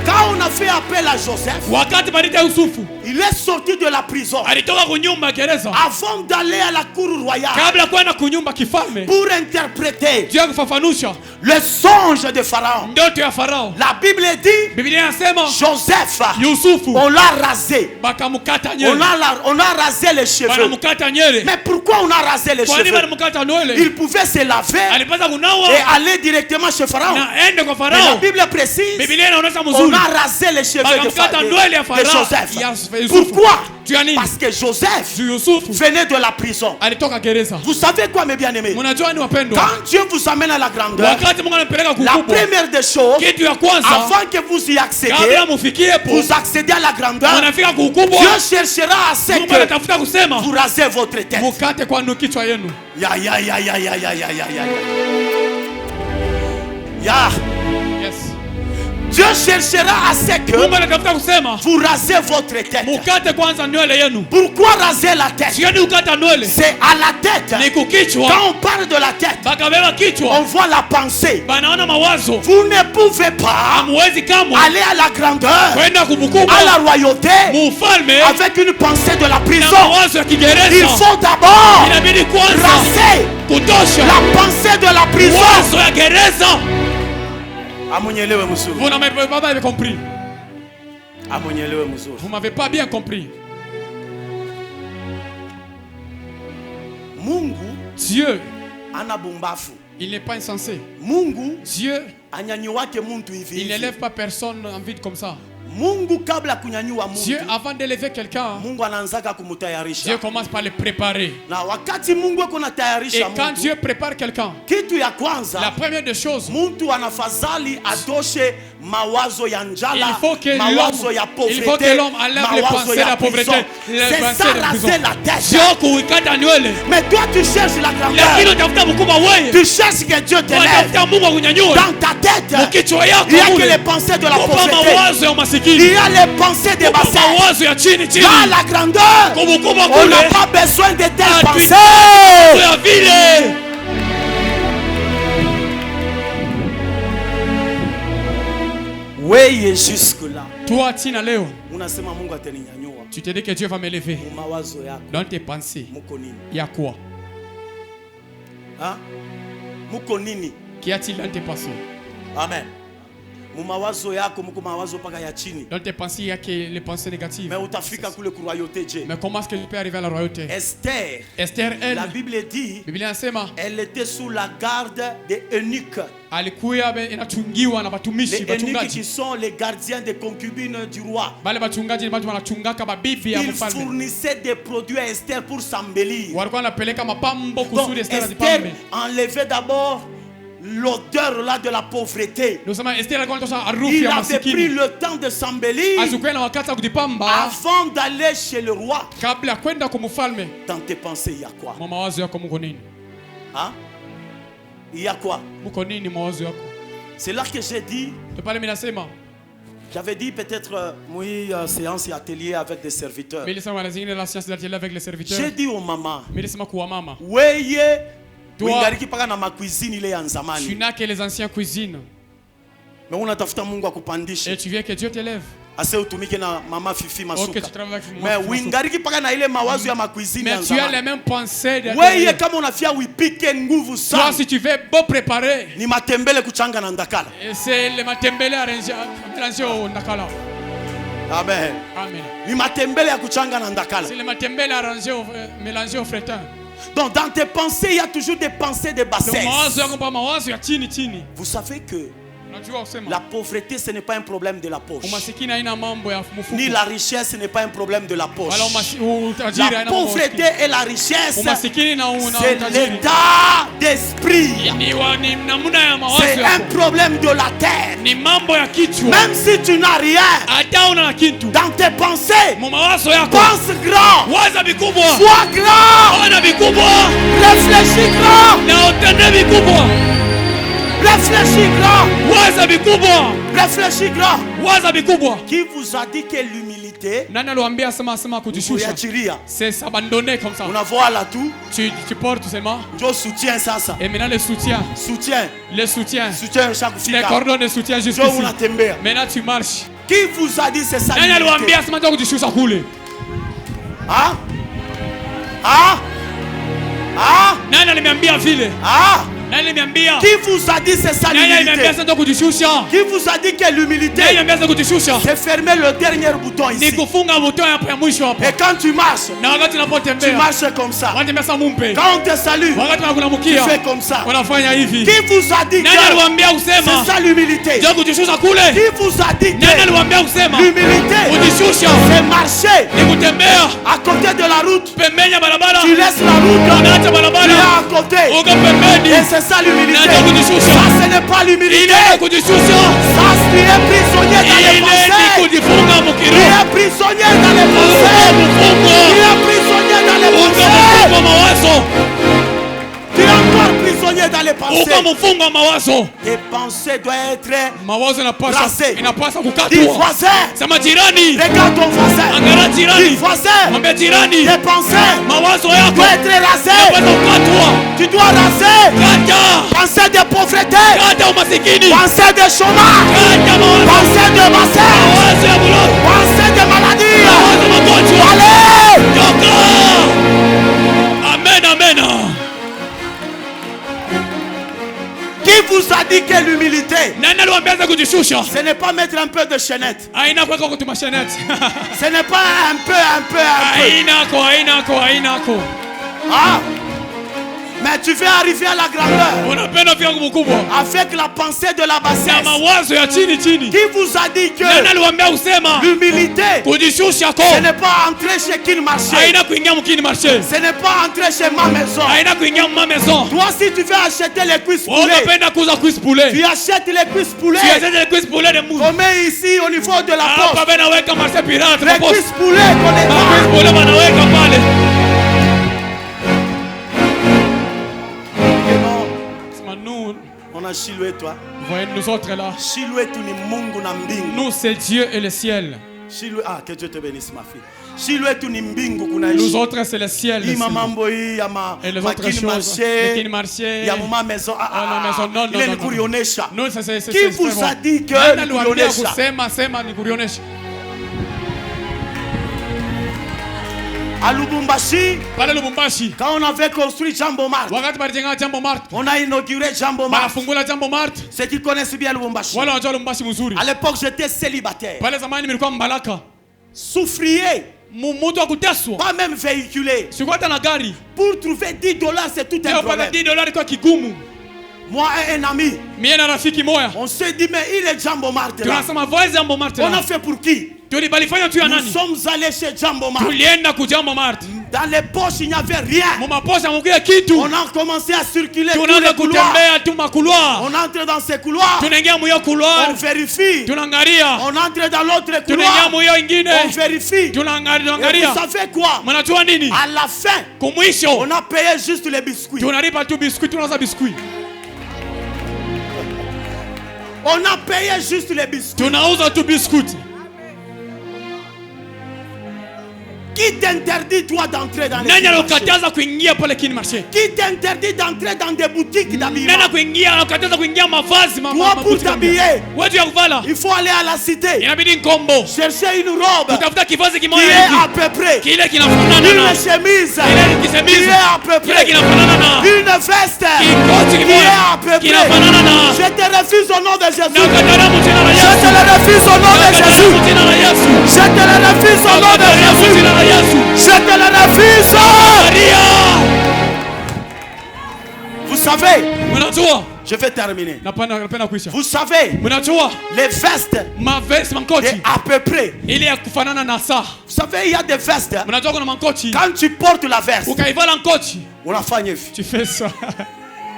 Quand on a fait appel à Joseph, Wakati balita Yusufu il est sorti de la prison alitoka kunyumba ya gereza, avant d'aller à la cour royale kabla kwenda kunyumba kifalme, pour interpréter juu ya kufafanusha le songe de Pharaon. ndoto ya Farao. La Bible dit, Biblia inasema Joseph, Yusufu on l'a rasé. bakamukata On nywele, a rasé les cheveux. banamukata nywele. Mais pourquoi on a rasé les Kwa nini cheveux? banamukata nywele? Il pouvait se laver Alipasa et kunawa aller directement chez Pharaon. na ende kwa Mais la Farao. Bible précise, Biblia inaonyesha on mzuri, a rasé les cheveux bakamukata nywele ya de Farao Joseph. ya Yusufu. Pourquoi? Juu ya nini? Parce que Joseph Juu Yusufu venait de la prison. alitoka gereza. Vous savez quoi, mes bien-aimés? Mnajua ni wapendwa, Quand Dieu vous amène à la grandeur, wakati Mungu anampeleka la kukubwa, première des choses, kitu ya kwanza avant que vous y accédez, kabla mufikie hapo, vous accédez à la grandeur, mnafika kukubwa, Dieu cherchera à ce Mungu que anatafuta kusema vous rasez votre tête. mukate kwanu kichwa yenu. Ya, ya, ya, ya, ya, ya, ya, ya, ya. Ya. Yes. Dieu cherchera à ce que Mungu anatafuta kusema vous rasez votre tête. mukate kwanza nywele yenu. Pourquoi raser la tête? Sioni ukata nywele C'est à la tête. ni kukichwa, Quand on parle de la tête, bakabeba on kichwa, voit la pensée. banaona mawazo. Vous ne pouvez pas Hamuwezi kamwe aller à la grandeur, kwenda kubukubwa à la royauté, mufalme avec une pensée de la na prison. mawazo ya Il kigereza. faut d'abord Inabidi kwanza raser kutosha la pensée de la prison. mawazo ya gereza. Amunyelewe mzuri. Vous n'avez pas bien compris. Amunyelewe mzuri. Vous m'avez pas bien compris. Mungu Dieu, ana bumbafu. il n'est pas insensé. Mungu Dieu, anyanyuake muntu hivi il hivi. n'élève pas personne en vide comme ça. Mungu kabla kunyanyua Dieu, muntu, avant d'élever quelqu'un, Mungu anaanzaka Dieu kumutayarisha. commence par le préparer. Na wakati Mungu ako Et natayarisha quand muntu, Dieu prépare quelqu'un, kitu ya la kwanza première des choses, muntu anafadhali adoshe mawazo ya Il njala, faut que mawazo ya pauvreté, l'homme enlève les mawazo pensées de ya la pauvreté, prison. les C'est pensées ça, de prison. raser la tête. Sio kuikata nywele. Mais toi tu cherches la Lakini grandeur. utafuta mkubwa wewe. Tu cherches que Dieu t'élève. Unatafuta Mungu akunyanyue. Dans ta tête, Kichwa yako il n'y a que mule. les pensées de la Kupa pauvreté. mawazo ya Il masikini. y a les pensées des Kupa bassins. mawazo ya chini chini. Dans la grandeur, Kumukubwa on n'a kule. pas besoin de telles Ah, pensées. Ya vile. Weye jusque là. Toi tina leo. Unasema Mungu ataninyanyua. Tu te dis que Dieu va m'élever. Mawazo yako Dans tes pensées. muko nini? Il y a quoi? Hein? Muko nini? Qu'y a-t-il dans tes pensées? Amen. Mumawazo yako muko mawazo paka ya chini. Dans tes pensées, il y a que les pensées négatives. Mais utafika kule ku royauté je. Mais comment est-ce que je peux arriver à la royauté? Esther, Esther, elle, la Bible dit, Biblia inasema elle était sous la garde des eunuques. alikuwa inachungiwa na Les watumishi eunuques qui wachungaji. sont les gardiens des concubines du roi. Bale wachungaji ni watu wanachungaka mabibi ya Ils mfalme. fournissaient des produits à Esther pour s'embellir. Walikuwa wanapeleka mapambo Donc kusudi Esther Esther azipambe. enlevait d'abord l'odeur là de la pauvreté. Ndio sema Esther alikuwa anatosha harufu Il ya avait pris masikini. le temps de s'embellir Azikuwa na wakati wa kujipamba avant d'aller chez le roi. kabla ya kwenda kwa mfalme. Dans tes pensées, il y a quoi? Kwa mawazo yako muko nini? Hein? Il y a quoi? Muko nini mawazo yako? C'est là que j'ai dit, Ndio pale mimi nasema, j'avais dit peut-être séance et atelier avec des serviteurs. mimi nilisema na zingine la science d'atelier avec les serviteurs. J'ai dit aux mamans, Mimi nilisema kwa mama. weye Toi, wingariki paka na macuisine ile ya tu zamani. n'as que les anciens cuisines. Mais unatafuta Mungu Et akupandishe. tu viens que Dieu t'élève. Ase utumike na mama Fifi Ok, Masuka. tu travailles avec Mais moi. wingariki paka na ile mawazo ya macuisine ya Mais tu as les zamani. mêmes pensées de Weye kama unafia uipike nguvu toi, sana. si tu veux beau préparer, Ni matembele kuchanga na ndakala. c'est le matembele arrangé au Nakala. Amen. Amen. Ni matembele ya kuchanga na ndakala. C'est le matembele arrangé mélangé au fretin. Donc dans tes pensées, il y a toujours des pensées de Donc bassesse. mawazo yako pa mawazo ya chini chini. Vous savez que Unajua usema la pauvreté, ce n'est pas un problème de la poche. umasikini haina mambo ya mfuko. Ni la richesse, ce n'est pas un problème de la poche. Wala utajiri La haina mambo ya pauvreté et la richesse, umasikini na c'est utajiri. l'état d'esprit. Ni namna ya mawazo C'est un yako. problème de la terre. Ni mambo ya kichwa. Même si tu n'as rien, Hata una kitu. dans tes pensées, Mu mawazo yako. pense grand, Waza vikubwa. sois grand, Ona vikubwa. réfléchis grand, Na utende vikubwa. réfléchis grand, Waza vikubwa. réfléchis grand. Waza vikubwa. Qui vous a dit que l'humilité, Nani aliwaambia sema kujishusha? kuyachilia, C'est s'abandonner comme ça. unavoa la tout, Tu portes seulement. ndio soutien sasa. Et maintenant le soutien. Soutien, Le soutien. soutien Les shakufika. cordons de soutien Ndio jusqu'ici. unatembea. Maintenant tu marches. Qui vous a dit c'est ça Nani l'humilité? aliwaambia sema ndio kujishusha kule? Ah? Ah? Ah? Nani aliniambia vile? Ah? Nani aliniambia? Qui vous a dit c'est ça Nani aliniambia l'humilité? sasa ndio kujishusha? Qui vous a dit que Nani l'humilité, aliniambia sasa kujishusha? c'est fermer le dernier bouton Ni ici. kufunga button hapa ya mwisho hapa. Et quand tu marches, Na wakati tu unapotembea, marches comme ça. wanatembea saa mumpe. Quand on te salue, Wakati tu unakunamukia, fais comme ça. wanafanya hivi. Qui vous a dit Nani que aliwaambia usema? c'est ça l'humilité? Ndio kujishusha kule? Qui vous a dit Nani que aliwaambia usema? l'humilité, Kujishusha c'est marcher ni kutembea à côté de la route. pembeni ya barabara. Tu laisses la route, Unaacha tu es barabara. à côté. Uko pembeni. Et c'est ça l'humilité. Nani kujishusha? Ça, ce n'est pas l'humilité. Ile kujishusha. Ça, tu es prisonnier dans les Ile ni pensées. kujifunga Tu mukiro. es prisonnier dans les Uko pensées. Tu mfungo. es prisonnier dans les Uko pensées. mfungo mawazo. Tu es encore prisonnier dans les Uko pensées. mfungo mawazo. Tes pensées doivent être... Mawazo Rasé. inapaswa Dis kukatwa. voisin, Sema jirani. regarde ton voisin. Angalia Dis jirani. voisin, Mwambie jirani. tes pensées Mawazo yako doivent être rasées. inapaswa kukatwa. Tu dois raser. Kata. Pensée de pauvreté. Kata umasikini. Pensée de chômage. Kata mawazo. Pensée de bassesse. Mawazo ya bulo. Pensée de maladie. Mawazo magonjwa. Allez. Toka. Amen, amen. Qui vous a dit que l'humilité, Nani aliwaambia za kujishusha? ce n'est pas mettre un peu de chaînette. Haina kwako kutuma sheneti. Ce n'est pas un peu. Hainako. Ah. Mais tu veux arriver à la grandeur Unapenda kufika mkubwa. avec la pensée de la Na bassesse. mawazo ya chini chini. Qui vous a dit que Nani aliwaambia usema l'humilité, kujishusha ce ko n'est pas entrer chez Kin Marché, haina kuingia mkini marché. ce n'est pas entrer chez ma maison. Haina kuingia mma maison. Toi, si tu veux acheter les cuisses Wewe poulet, unapenda kuuza cuisse poulet. tu achètes les cuisses poulet. Tu achètes les cuisse poulet de mousse. On met ici au niveau de la Hapa poste. bena weka marché pirate Les kwa poste. cuisses poulet qu'on est Ma pas. cuisse poulet wanaweka pale. Sema nous, On a Shiloué toi. voyez nous autres là. Shiloué tu ni Mungu na mbingu. Nous c'est Dieu et le ciel. Shiloué, ah, que Dieu te bénisse ma fille. Shiloué tu ni mbingu kuna Nous ishi. autres c'est le ciel. le Hii ciel. mambo hii ya ma Et les ma autres Kin choses. Les Kin Marché, marché. ya mama maison. Ah, la maison. Non, non, Ile non, ni non. kurionesha. Non, c'est Qui vous a dit que Nani ni aliwaambia kurionesha? kusema sema ni kurionesha. À Lubumbashi, Pale Lubumbashi. quand on avait construit Jambo Mart, Wakati balijenga Jambo Mart. on a inauguré Jambo Mart. Bakafungula Jambo Mart. Ceux qui connaissent bien Lubumbashi. Wale wanajua Lubumbashi mzuri. À l'époque, j'étais célibataire. Pale zamani nilikuwa mbalaka. Souffrier, Mtu wa kuteswa. pas même véhiculé. Sikuwa hata na gari. Pour trouver 10 $, c'est tout un Leo pata problème. $10 kwa kigumu. Moi et un ami, Mie na rafiki moya. on s'est dit, mais il est Jambo Mart là. Tunasema voice Jambo Mart. On a fait pour qui? Balifanya tu ya Nous nani? sommes allés chez Jambo Mart. Tulienda ku Jambo Mart. Dans les poches, il n'y avait rien. Mumaposha mkuya kitu. On a commencé à circuler tous Tunaanza les couloirs. kutembea tu makuloa. On entre dans ces couloirs. Tunaingia muyo On couloir. vérifie. Tunaangalia. On entre dans l'autre Tunaingia couloir. muyo ingine. On vérifie. Et Tunaangalia. vous savez quoi? Mnajua nini? À la fin, Kumwisho. on a payé juste les biscuits. Tunalipa tu biskuit, tunauza biskuit. On a payé juste les biscuits. Tunauza tu biskuit. Qui t'interdit toi d'entrer dans les Nani marchés? alokataza kuingia pale Kin marché? Qui t'interdit d'entrer dans des boutiques d'habillement? Nani kuingia alokataza kuingia mavazi Toi pour t'habiller, wewe ya kuvala. il faut aller à la cité. Inabidi Nkombo. Chercher une robe Utafuta kivazi qui kimoja est hivi. à peu près. Kile kinafanana Une na chemise kile qui kisemisi. est à peu Kile près. kinafanana na Une veste kikoti qui est kimoja. à peu près. Kinafanana na Je te refuse au nom de Jésus. nakatalia mjina la Je Yesu. te le refuse au nom de Nakatalia Jésus. mjina la Yesu. Je te le refuse au nom de Nakatalia Jésus. mjina la Yesu. Je te le refuse. Maria. Vous savez, Mnajua? je vais terminer. Napenda kuisha. Vous savez, Mnajua? les vestes, Mavesi c'est mankoti. à peu près. Ile ya kufanana na saa. Vous savez, il y a des vestes. Mnajua kuna mankoti. Quand tu portes la veste, Ukaivala nkoti. unafanya hivi. Tu fais ça.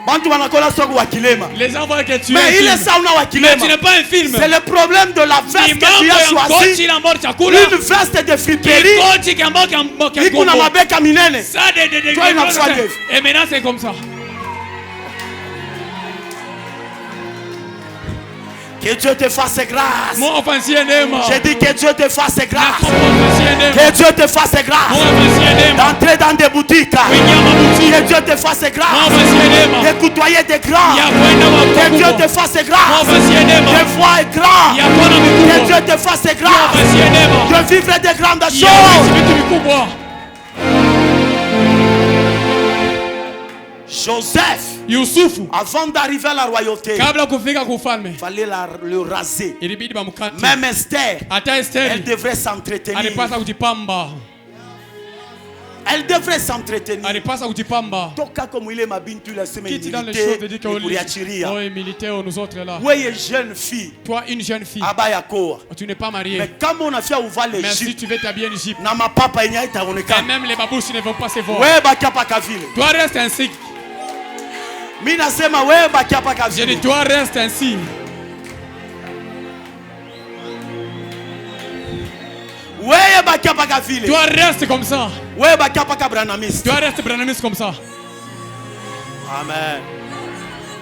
Bantu wanakola soko wa kilema. Les gens voient que tu Mais es il est un film. ça, on a wa Mais tu kilema. n'es pas un film. C'est le problème de la Ni veste que tu mambo as ya nkoti choisi. la mbori chakula. Une veste de friperie. Kikoti kiambao kia Iko na gombo. mabeka minene. Ça de Toi, il a fallu. Et maintenant c'est comme ça. Que Dieu te fasse grâce. Mon offensier nema. J'ai dit que Dieu te fasse grâce. Mon offensier nema. Que Dieu te fasse Mon grâce. offensier nema. D'entrer dans des boutiques. Kuingia mabuti. Que Dieu te fasse Mon grâce. offensier nema. De côtoyer des grands. Ya kwenda Que Dieu te wakubwa. fasse Mon grâce. offensier nema. De voir grand. Ya kona Que mikubwa. Dieu te fasse Mon grâce. offensier nema. De vivre de grandes Ya choses. vitu vikubwa. Joseph, Yusufu avant d'arriver à la royauté, kabla kufika kwa ufalme il fallait le raser. ilibidi bamkate. Même Esther, Hata elle Esteri devrait s'entretenir. alipasa kujipamba. Elle devrait s'entretenir. Alipasa kujipamba. Toka comme il est ma bintu la semaine Qui dit dans les choses de dire que militaire. oh, militaire nous autres là. Oui, jeune fille. Toi une jeune fille. Abayakoa. Tu n'es pas mariée. Mais comme on a fait ouvrir Mais si l'Égypte, tu veux t'habiller en Égypte. na ma papa il y a été Et même les babouches ne vont pas se voir. Ouais, bakapa kavile. Toi reste ainsi. Mina sema ouais, bakapa Je dis kavile. toi reste ainsi. Ouais, bakapa kavile. Toi reste comme ça. Ouais, bakapa kabranamis. Toi reste branamis comme ça. Amen.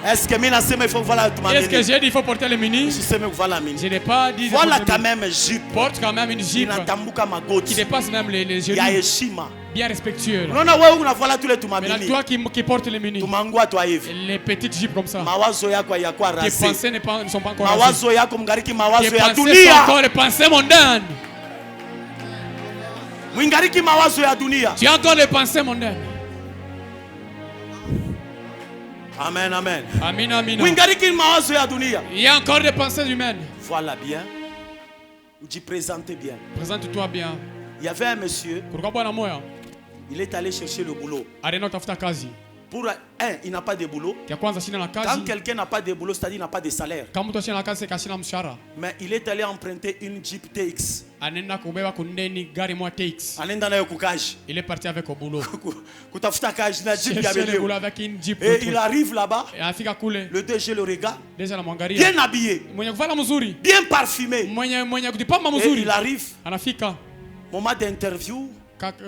Est-ce que mina sema il faut voilà tout Est-ce que j'ai dit il faut porter les mini? Je sais même voilà mini. Je n'ai pas dit. de Voilà porter quand les mini. même jupe. Porte quand même une jupe Inatambuka qui magoti. dépasse même les genoux. Ya heshima. Bien respectueux. Non non wewe unavala tous les Maintenant tumamini. toi qui portes les mini. Tumangua toi hivi. Les petites jupes comme ça. Mawazo yako yakuwa Tes rasé. pensées ne sont pas encore rasées. Mawazo yako mngariki Tes mawazo ya pensées sont dunia. encore les pensées mondaines. Mwingariki mawazo ya dunia. Tu as encore les pensées mondaines. Amen, amen. Amina, amina. Mwingariki mawazo ya dunia. Il y a encore des pensées humaines. Voilà bien. Tu présentes bien. Présente-toi bien. Il y avait un monsieur, Kulikuwa bwana moya il est allé chercher le boulot. alienda kutafuta kazi. Pour un, il n'a pas de boulot. Kia kwanza sina na Quand kazi. quelqu'un n'a pas de boulot, c'est-à-dire il n'a pas de salaire. Kama mtu asina na kazi kasina mshahara. Mais il est allé emprunter une Jeep TX. Anaenda kubeba kundeni gari moja TX. Anaenda nayo kukaji. Il est parti avec au boulot. Kutafuta kaji na Jeep ya Chercher le boulot bébé. avec une Jeep. Et il arrive là-bas. Anafika kule. Le DG le regarde. Deja anamwangalia. Bien habillé. Mwenye kuvala mzuri. Bien parfumé. Mwenye kujipamba Et mzuri. il arrive. Anafika. Moment d'interview.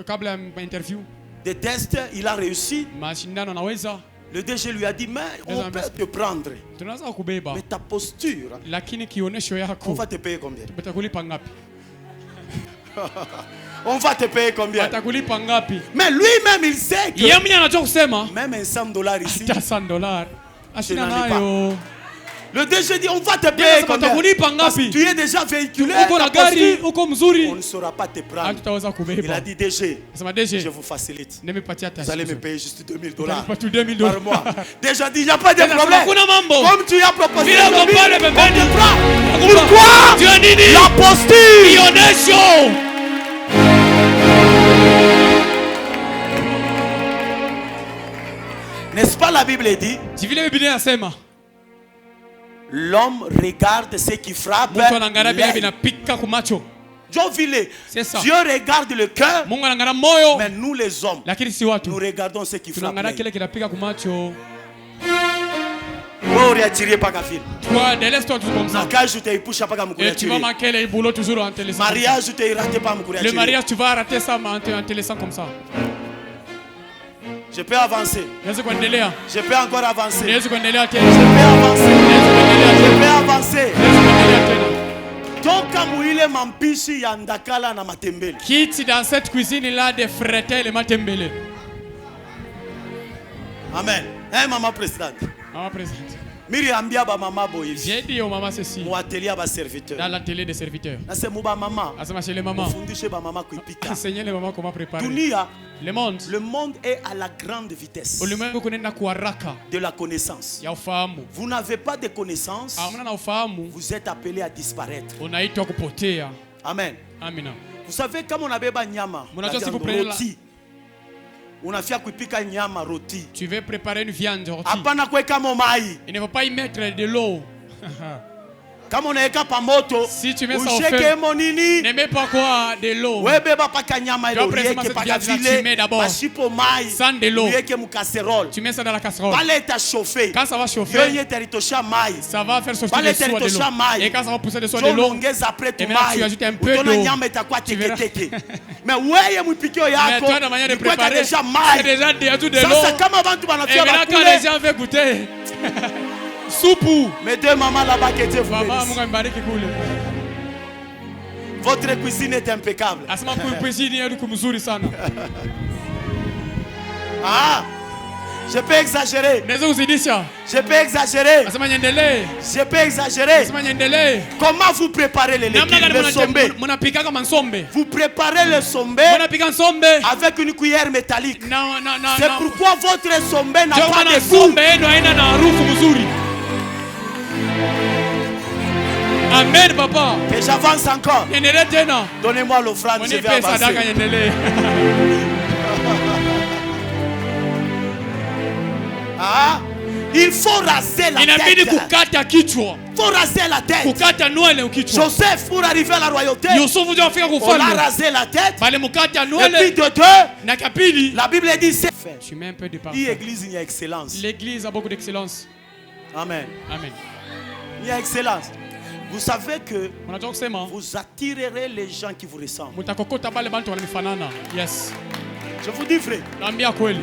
Kabla ya interview. Des tests, il a réussi. Mashindano anaweza. Le DG lui a dit, mais on peut te prendre. Tunaweza kubeba. Mais ta posture, Lakini kionesho on yako. va te payer combien? Batakulipa ngapi? On va te payer combien? Batakulipa ngapi? Mais lui-même, il sait que Yeye mwenyewe anajua kusema même un $100 ici, hata $100 ashina n'en ai nayo. le DG dit, on va te payer combien? Batakulipa Parce que ngapi? tu es déjà véhiculé. Uko na ta gari, posture, uko mzuri. on ne saura pas te prendre. Hatutaweza Il a kubeba. dit, DG, Sema je DG, vous facilite. nimepatia hata. Vous allez me payer juste $2000 Utanipa tu $2000 par mois. Déjà dit, il n'y a pas de Sema problème. hakuna mambo. Comme tu as proposé, Vile uko pale on pembeni. te prend. Nakupa. Pourquoi? Ndio nini? La posture. Kionesho. N'est-ce pas la Bible dit? Si vile Biblia inasema, L'homme regarde ce qui frappe. mtu anaangalia vile l'œil. vinapika kumacho. C'est ça. Dieu regarde le cœur, Mungu anaangalia moyo, mais nous les hommes, lakini si nous watu. regardons ce qui frappe. Tunaangalia l'œil. kile kinapika kumacho. Wewe uliachirie paka vile. Toi, laisse-toi tout comme ça. Nakaji utaipusha paka Et tu vas mkuliachirie. manquer les boulots toujours en te laissant. comme ça. Mariage utairate pa Le mkuliachirie. mariage, tu vas rater ça en te laissant comme ça. Je peux avancer. Niweze kuendelea. Je peux encore avancer. Je Niweze kuendelea tena. peux avancer. Niweze kuendelea Je tena. peux avancer. Niweze kuendelea tena. Toka muile mampishi ya ndakala na matembele. Quitte dans cette cuisine là de fretter les matembele. Amen. Hein, maman présidente. Maman présidente. Miri ambia ba mama boye. J'ai dit au maman ceci Mu atelier ba serviteur. dans la télé des serviteurs. Na se mu ba mama. Asema chez les mamans. Fundishe ba mama kuipika. Enseignez les mamans comment préparer. Dunia, Le monde. le monde est à la grande vitesse Ulimwengu kunaenda kwa haraka de la connaissance. ya ufahamu. Vous n'avez pas de connaissance, Hamna na ufahamu, vous êtes appelé à disparaître. unaitwa kupotea. Amen. Amina. Vous savez, comme on avait nyama, Mnajua la siku viande, prenez la- roti. Unafia kuipika nyama roti. Tu veux préparer une viande rôtie. Hapana kuweka momai. Il ne faut pas y mettre de l'eau. Kama unaweka pa moto, Si tu mets ça au usheke feu, mo nini? ne mets pas quoi de l'eau. Webeba paka nyama ile Tu vas presser ulieke cette paka viande là, tu mets vile, d'abord. bashipo mai, Sans de l'eau. ulieke mu casserole. Tu mets ça dans la casserole. Pale itachauffer. Quand ça va Yo chauffer, yenye teritosha mai. ça va faire sortir Pale le soie de teritosha l'eau. mai. Et quand ça va pousser le soie Jo de l'eau, ongeza après tu et maintenant tu mai. ajoutes un peu Utaona d'eau. nyama itakuwa Tu verras. teke teke. Mais wewe mwipikio mais yako toi, la manière de ni kuweka préparer, deja c'est mai. déjà déjà de l'eau. Sasa kama bantu Et banafia maintenant, quand les bakule, gens veulent goûter, soupe. mes deux mamans là-bas que Dieu vous Mama, bénisse. Mungu ambariki kule. Votre cuisine est impeccable. Asema kuipizini yetu mzuri sana. Ah, je peux exagérer. Naweza kuzidisha. Je peux exagérer. Asema niendelee. Je peux exagérer. Asema niendelee. Comment vous préparez les Namna légumes, gani le sombe? mnapika kama nsombe? Vous préparez le sombe Mnapika nsombe avec une cuillère métallique. na C'est pourquoi votre sombe n'a ndio pas maana de goût. sombe yenu haina na harufu mzuri. Amen papa. Et j'avance encore. Niendelee tena. Donnez-moi l'offrande, je vais Mnipe sadaka avancer. niendelee. Ah, il faut raser la Inabidi tête. kukata kichwa. Il faut raser la tête. Kukata nywele kichwa. Joseph, pour arriver à la royauté, Yusufu ndio afika on a kufalme. rasé la tête. Bale mukata Et puis nywele de deux, na kapili. la Bible dit c'est fait. Tu mets un peu de Il parfum. église, il y a excellence. L'église a beaucoup d'excellence. Amen. Amen. Il y a excellence. Vous savez que Unajua kusema vous attirerez les gens qui vous ressemblent. mtakokota bale bantu wananifanana. Yes. Je vous dis frère, Naambia kweli.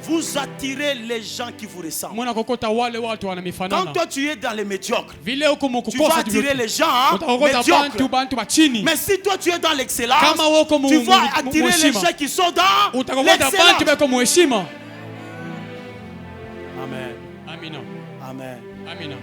vous attirez les gens qui vous ressemblent. Mwana kokota wale watu Quand wananifanana. toi tu es dans les médiocres, Vile huko tu vas mkukosa attirer les gens hein, utakokota médiocres. bantu bachini. Mais si toi tu es dans l'excellence, Kama wako tu vas attirer les muheshima. gens qui sont dans Utakokota bantu l'excellence. beko muheshima. Amen. Amina. Amen. Amina.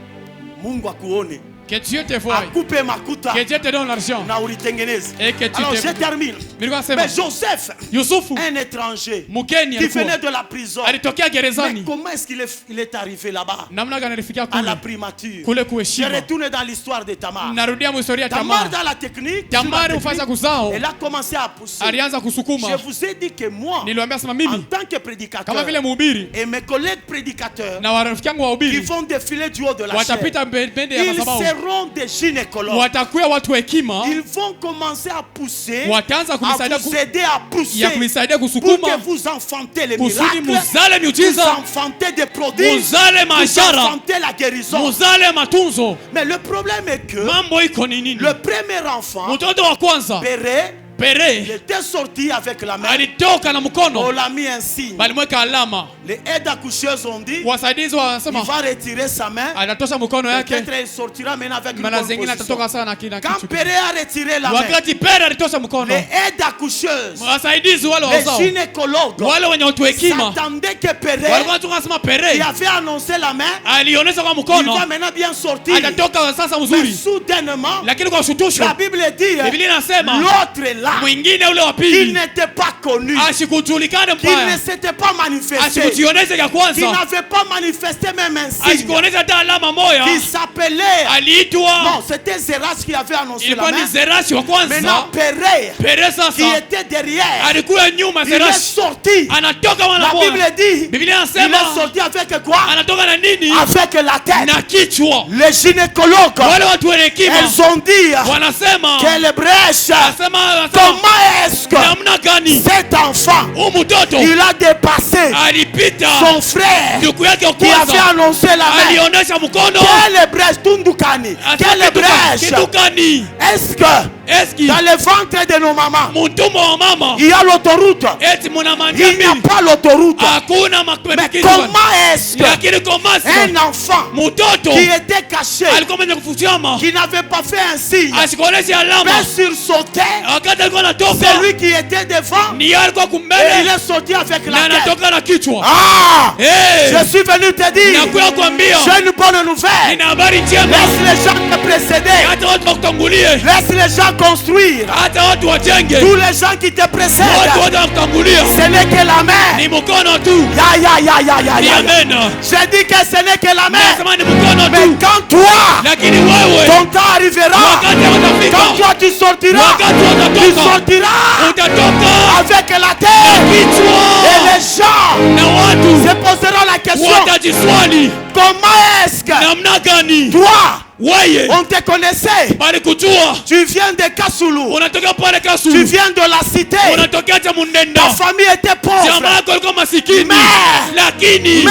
Mungu akuone. Que Dieu te voie. akupe makuta Que Dieu te donne l'argent. na ulitengeneze. Et que tu Alors te... je termine. Mais Joseph, Yusufu, un étranger Mukeni qui venait alikuwa de la prison. alitokea Mais gerezani. comment est-ce qu'il est arrivé là-bas? Namna gani alifikia À la kule? primature. Kule Je kuheshima. retourne dans l'histoire de Tamar. Narudia historia ya Tamar Tamar. dans la technique, Tamari ufanya kuzao. elle a commencé à pousser. Alianza kusukuma. Je vous ai dit que moi, Niliwaambia sema en mimi tant que prédicateur, kama vile mhubiri et mes collègues prédicateurs na warafiki yangu qui wahubiri vont défiler du haut de la chair, watapita mbele ya ils madhabahu. seront des gynécologues. Watakuwa watu hekima. Ils vont commencer à pousser, Wataanza à kunisaidia vous aider à pousser ya kunisaidia pour kusukuma que vous enfantez les kusudi miracles, muzale vous miujiza, enfantez des prodiges, muzale vous maishara, enfantez la guérison. muzale matunzo. Mais le problème est que Mambo iko ni nini? le premier enfant, Mtoto wa kwanza Péré, il Pere était sorti avec la main. alitoka na On mkono, l'a mis un signe. balimweka alama. Les aides accoucheuses ont dit, Wasaidizi il wanasema va retirer sa main. anatosha mkono yake, Peut-être il sortira maintenant avec une mara bonne zingine position. atatoka sana na Quand kitu. Péré a retiré la main, Wakati Pere alitosha mkono, les aides accoucheuses, wasaidizi wale les wazao, gynécologues wale wenye watu hekima s'attendaient que Péré, walikuwa tunasema qui Pere avait annoncé la main, alionyesha kwa il mkono va maintenant bien sortir. atatoka sasa Mais mzuri, soudainement, lakini kwa shutusho la Bible dit, Biblia inasema l'autre là, mwingine ule wa il pili n'était pas connu, asikujulikane qu'il ne mbaya, s'était pas manifesté, asikujionesha ya qu'il kwanza, n'avait pas manifesté même un signe, asikuonesha hata alama moya. qui s'appelait, Aliitwa, non, c'était Zéras qui avait annoncé la ilikuwa main. ni Zerashi wa Maintenant, kwanza. Péré, Pere qui sasa était derrière, alikuwa nyuma, il est Zerashi sorti. anatoka mwana La moja. Bible dit, Biblia il inasema est sorti avec quoi? anatoka na nini? Avec la tête. Na kichwa. Les gynécologues, Wale watu wenye hekima elles ont dit wanasema, quelle brèche, wanasema comment est-ce que namna gani cet enfant, huyu mtoto il a dépassé alipita son frère ndugu yake wa qui avait kwanza, annoncé la main. alionyesha mkono. Quelle brèche, Tundukani, quelle brèche, Kitu gani? est-ce que Eski dans le ventre de nos mamans, mtumbo wa mama il y a l'autoroute? eti muna Il n'y a mandambi pas l'autoroute. hakuna Mais makitu, comment est-ce que lakini komasa un enfant mtoto qui était caché, alikuwa mwenye kufuchama qui n'avait pas fait un signe, asikuonesha alama mais sur son tête, wakati alikuwa anatoka, celui qui était devant, ni yeye alikuwa et il kumbele est sorti avec na la tête. anatoka na kichwa. Ah! Eh, Je suis venu te dire, nakuya kuambia j'ai une bonne nouvelle. nina habari njema, Laisse les gens te précéder. hata watu wakutangulie, Laisse les gens construire. hata watu wajenge, Tous les gens qui te watu précèdent, wote wakutangulia, ce n'est que la main. ni mkono tu. Ya, ya, ya, ya, ya, Ni ya. amen. J'ai dit que ce n'est que la main. Nasema ni mkono Mais tu, quand toi, lakini wewe ton temps arrivera, wakati quand utafika, toi tu sortiras, wakati tu utatoka, sortiras utatoka avec la tête. Et kichwa les gens na watu se poseront la question, watajiswali, comment est-ce que namna gani toi, weye on te connaissait? bali kujua Tu viens de Kasulu, unatoka pale tu Kasulu, viens de la cité, unatokea cha Mundenda, ta famille était pauvre. jamaa yako ilikuwa masikini, Mais- lakini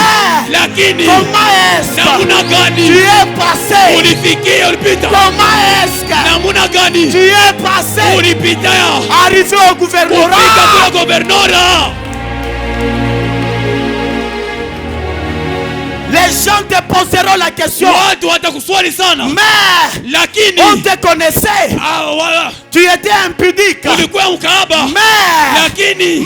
Comment est-ce que namna tu gani es passé? ulifikia, ulipita, Comment est-ce que namna gani tu es passé? ulipita Arrivé au kufika gouvernorat. kule gobernora. Les gens te poseront la question, Watu watakuswali sana, mais lakini on te connaissait, tu étais impudique. ulikuwa ukahaba, Mais lakini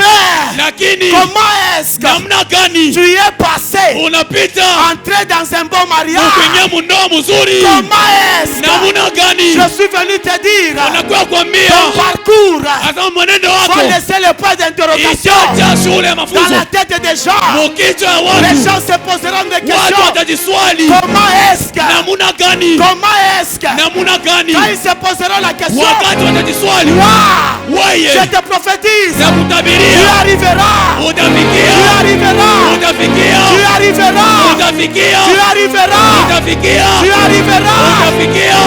comment est-ce que namna gani tu es passé, unapita entré dans un bon mariage? kuingia mundoa mzuri, Comment est-ce que namna gani je suis venu te dire, unakuwa kuambia ton parcours hasa mwenendo va wako laisser le point d'interrogation itacha shule ya dans mafunzo la tête des gens. mukichwa ya Les watu, gens se poseront des watu questions. watajiswali Comment est-ce que, namna gani, comment est-ce que, namna gani, quand ils se poseront la question, wakati watajiswali toi, weye je te prophétise, na tu kutabiria arriveras, tu utafikia, arriveras, utafikia, tu arriveras, utafikia, tu arriveras, utafikia, tu arriveras. utafikia.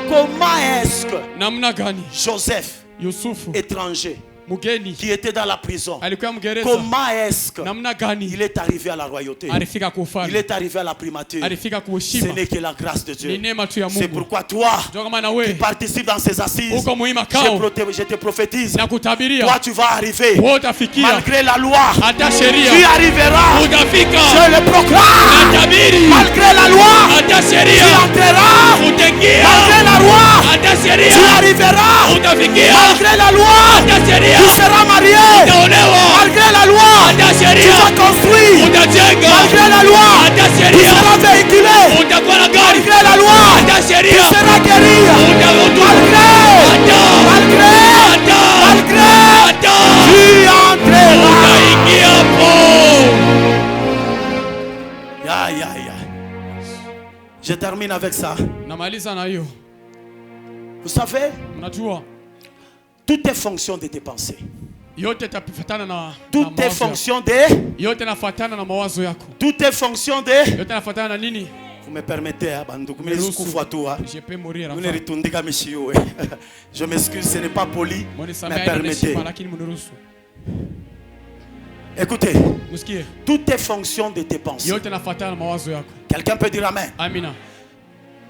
Comment est-ce que Namna gani Joseph, Yusufu étranger, mgeni qui était dans la prison, alikuwa mgereza, comment est-ce que namna gani il est arrivé à la royauté? alifika Il kufanya, est arrivé à la primature. alifika Ce kuheshima, n'est que la grâce de ni Dieu. neema tu ya C'est Mungu. pourquoi toi, Ndio kama na qui wewe participes dans ces assises, uko muhimu kao je te prophétise, na kutabiria, toi tu vas arriver wewe utafikia, malgré la loi. hata Tu sheria arriveras. utafika, Je le proclame. natabiri Malgré la loi, hata tu sheria entreras. utaingia, Malgré la loi, hata tu sheria arriveras. utafikia, Malgré la loi, hata sheria tu seras marié. utaolewa, Malgré la loi, hata tu sheria vas construire. utajenga, Malgré la loi, hata tu sheria seras véhiculé. sheria. Tu seras guéri. Malgré. Tu entreras. Aïe, aïe, aïe. Je termine avec ça. Namaliza na hiyo. Vous savez, Mnajua tout est fonction de tes pensées. yote tafatana na Tout est fonction de. yote nafatana na mawazo yako. Tout est fonction de. Yote nafatana na nini? Vous me permettez, banduku, mimi sikufa tu. Je peux mourir Vous ne ritundika mishio. Je m'excuse, ce n'est pas poli. Mais permettez. Écoutez, Musikie. tout est fonction de tes pensées. Yote nafatana na mawazo yako. Quelqu'un peut dire amen. Amina.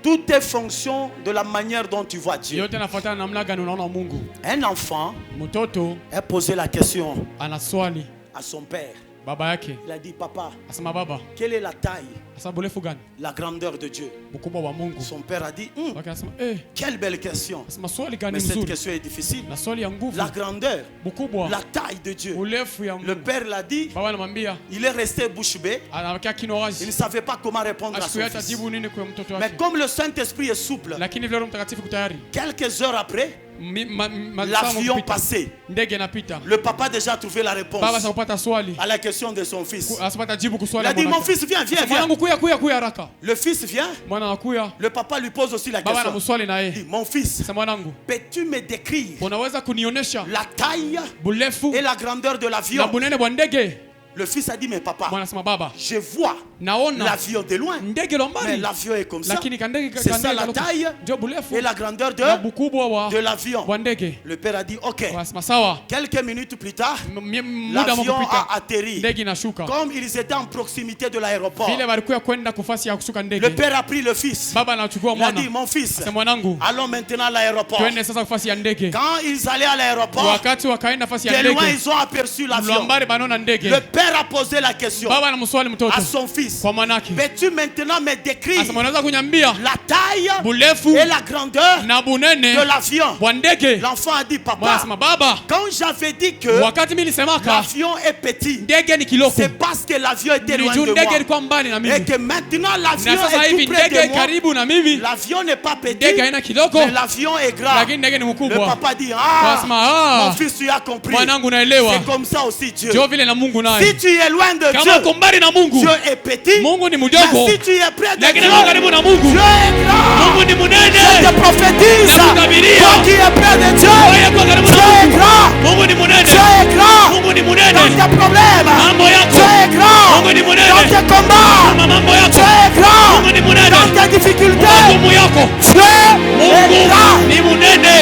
Tout est fonction de la manière dont tu vois Dieu. Yote nafatana na namna gani unaona Mungu. Un enfant Mtoto a posé la question ana swali à son père. baba yake. Il a dit, papa, Asema baba, quelle est la taille, asema burefu gani? la grandeur de Dieu? Ukubwa wa Mungu. Son père a dit, Wake anasema quelle belle question. asema swali gani Mais cette mzuri. question est difficile. Na swali ya nguvu. La grandeur, Bukubwa. la taille de Dieu. Urefu ya Le Mungu. père l'a dit, Baba anamwambia il est resté bouche bée. anawakia kino Il ne wazi. savait pas comment répondre à son Ashikuyata fils. jibu nini kwa mtoto Mais wake. comme le Saint-Esprit est souple, Lakini vile Roho Mtakatifu kutayari. quelques heures après, L'avion l'avion passé. Ndege inapita. Le papa a déjà trouvé la réponse Baba sakupata swali. à la question de son fils. Asipata jibu Il kuswali. a dit, mon fils, viens, viens, viens. Mwanangu kuya haraka. Le fils vient. Mwana anakuya. Le papa lui pose aussi la Baba question. anamswali na Il yeye. dit, mon fils, Sasa mwanangu, peux-tu me décrire unaweza kunionyesha la taille burefu et la grandeur de na l'avion? bunene bwa ndege? Le fils a dit, mais papa, Mwana anasema baba, je vois naona l'avion de loin, ndege la mais mbali. l'avion est comme ça. Lakini kandege C'est ça la taille ndio burefu et la grandeur na bukubwa wa de l'avion. wa ndege. Le père a dit, ok. Wanasema sawa. Quelques minutes plus tard, Muda l'avion mkupita a atterri. ndege inashuka. Comme ils étaient en proximité de l'aéroport, Vile walikuwa kwenda kufasi ya kushuka le ndege. père a pris le fils. Baba anachukua Il a mwana. dit, mon fils, Sasa mwanangu, allons maintenant à l'aéroport. twende sasa kufasi ya ndege. Quand ils allaient à l'aéroport, Wakati wakaenda nafasi ya de loin ndege, ils ont aperçu l'avion. Lwambare banona ndege. Le père a posé la question Baba anamswali mtoto à son fils. kwa mwanake. Peux-tu maintenant me décrire Sasa mwanaweza kunyambia la taille burefu et la grandeur na bunene de l'avion? bwa ndege. L'enfant a dit, Mwana papa, anasema baba, quand j'avais dit que wakati mimi nisemaka l'avion est petit, ndege ni kiloko, c'est parce que l'avion était loin nilijua de ndege moi. ilikuwa mbali na Et mimi. que maintenant l'avion Na sasa est hivi tout près ndege de moi. karibu na mimi. L'avion n'est pas petit, Ndege haina kiloko, mais l'avion est grand. lakini ndege ni Le mkubwa. papa dit, ah, Wanasema mon fils, tu as compris. mwanangu naelewa. C'est comme ça aussi Dieu. Ndio vile na Mungu Si naye. tu es loin de Kama Dieu, uko mbali na Mungu, Dieu est petit. Mungu ni Mais mdogo. si tu es près de Lakini Dieu, kama karibu na Mungu, Dieu est grand. Mungu ni Je munene. te prophétise, Nakutabiria. toi qui es près de Dieu, Wewe kwa karibu Dieu na est Mungu, grand. Mungu ni munene. Dieu est grand Mungu ni dans munene. tes problèmes. Mambo yako. Dieu est grand Mungu ni munene. dans tes combats. Kama mambo Dieu yako. est grand Mungu ni munene. dans tes difficultés. Mungu yako. Dieu est Mungu grand. ni munene.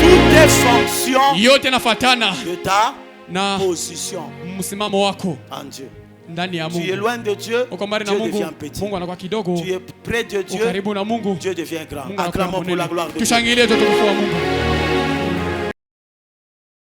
Toutes les fonctions Yote nafatana de ta na position msimamo wako en Dieu. ndani ya Tu es Mungu. loin de Dieu, Uko mbali na Dieu Mungu, devient petit. Mungu anakuwa kidogo. Tu es près de Dieu, Ukaribu na Mungu, Dieu devient grand. Mungu anakuwa Acclamons pour la munene. gloire de Dieu. Tushangilie utukufu wa Mungu.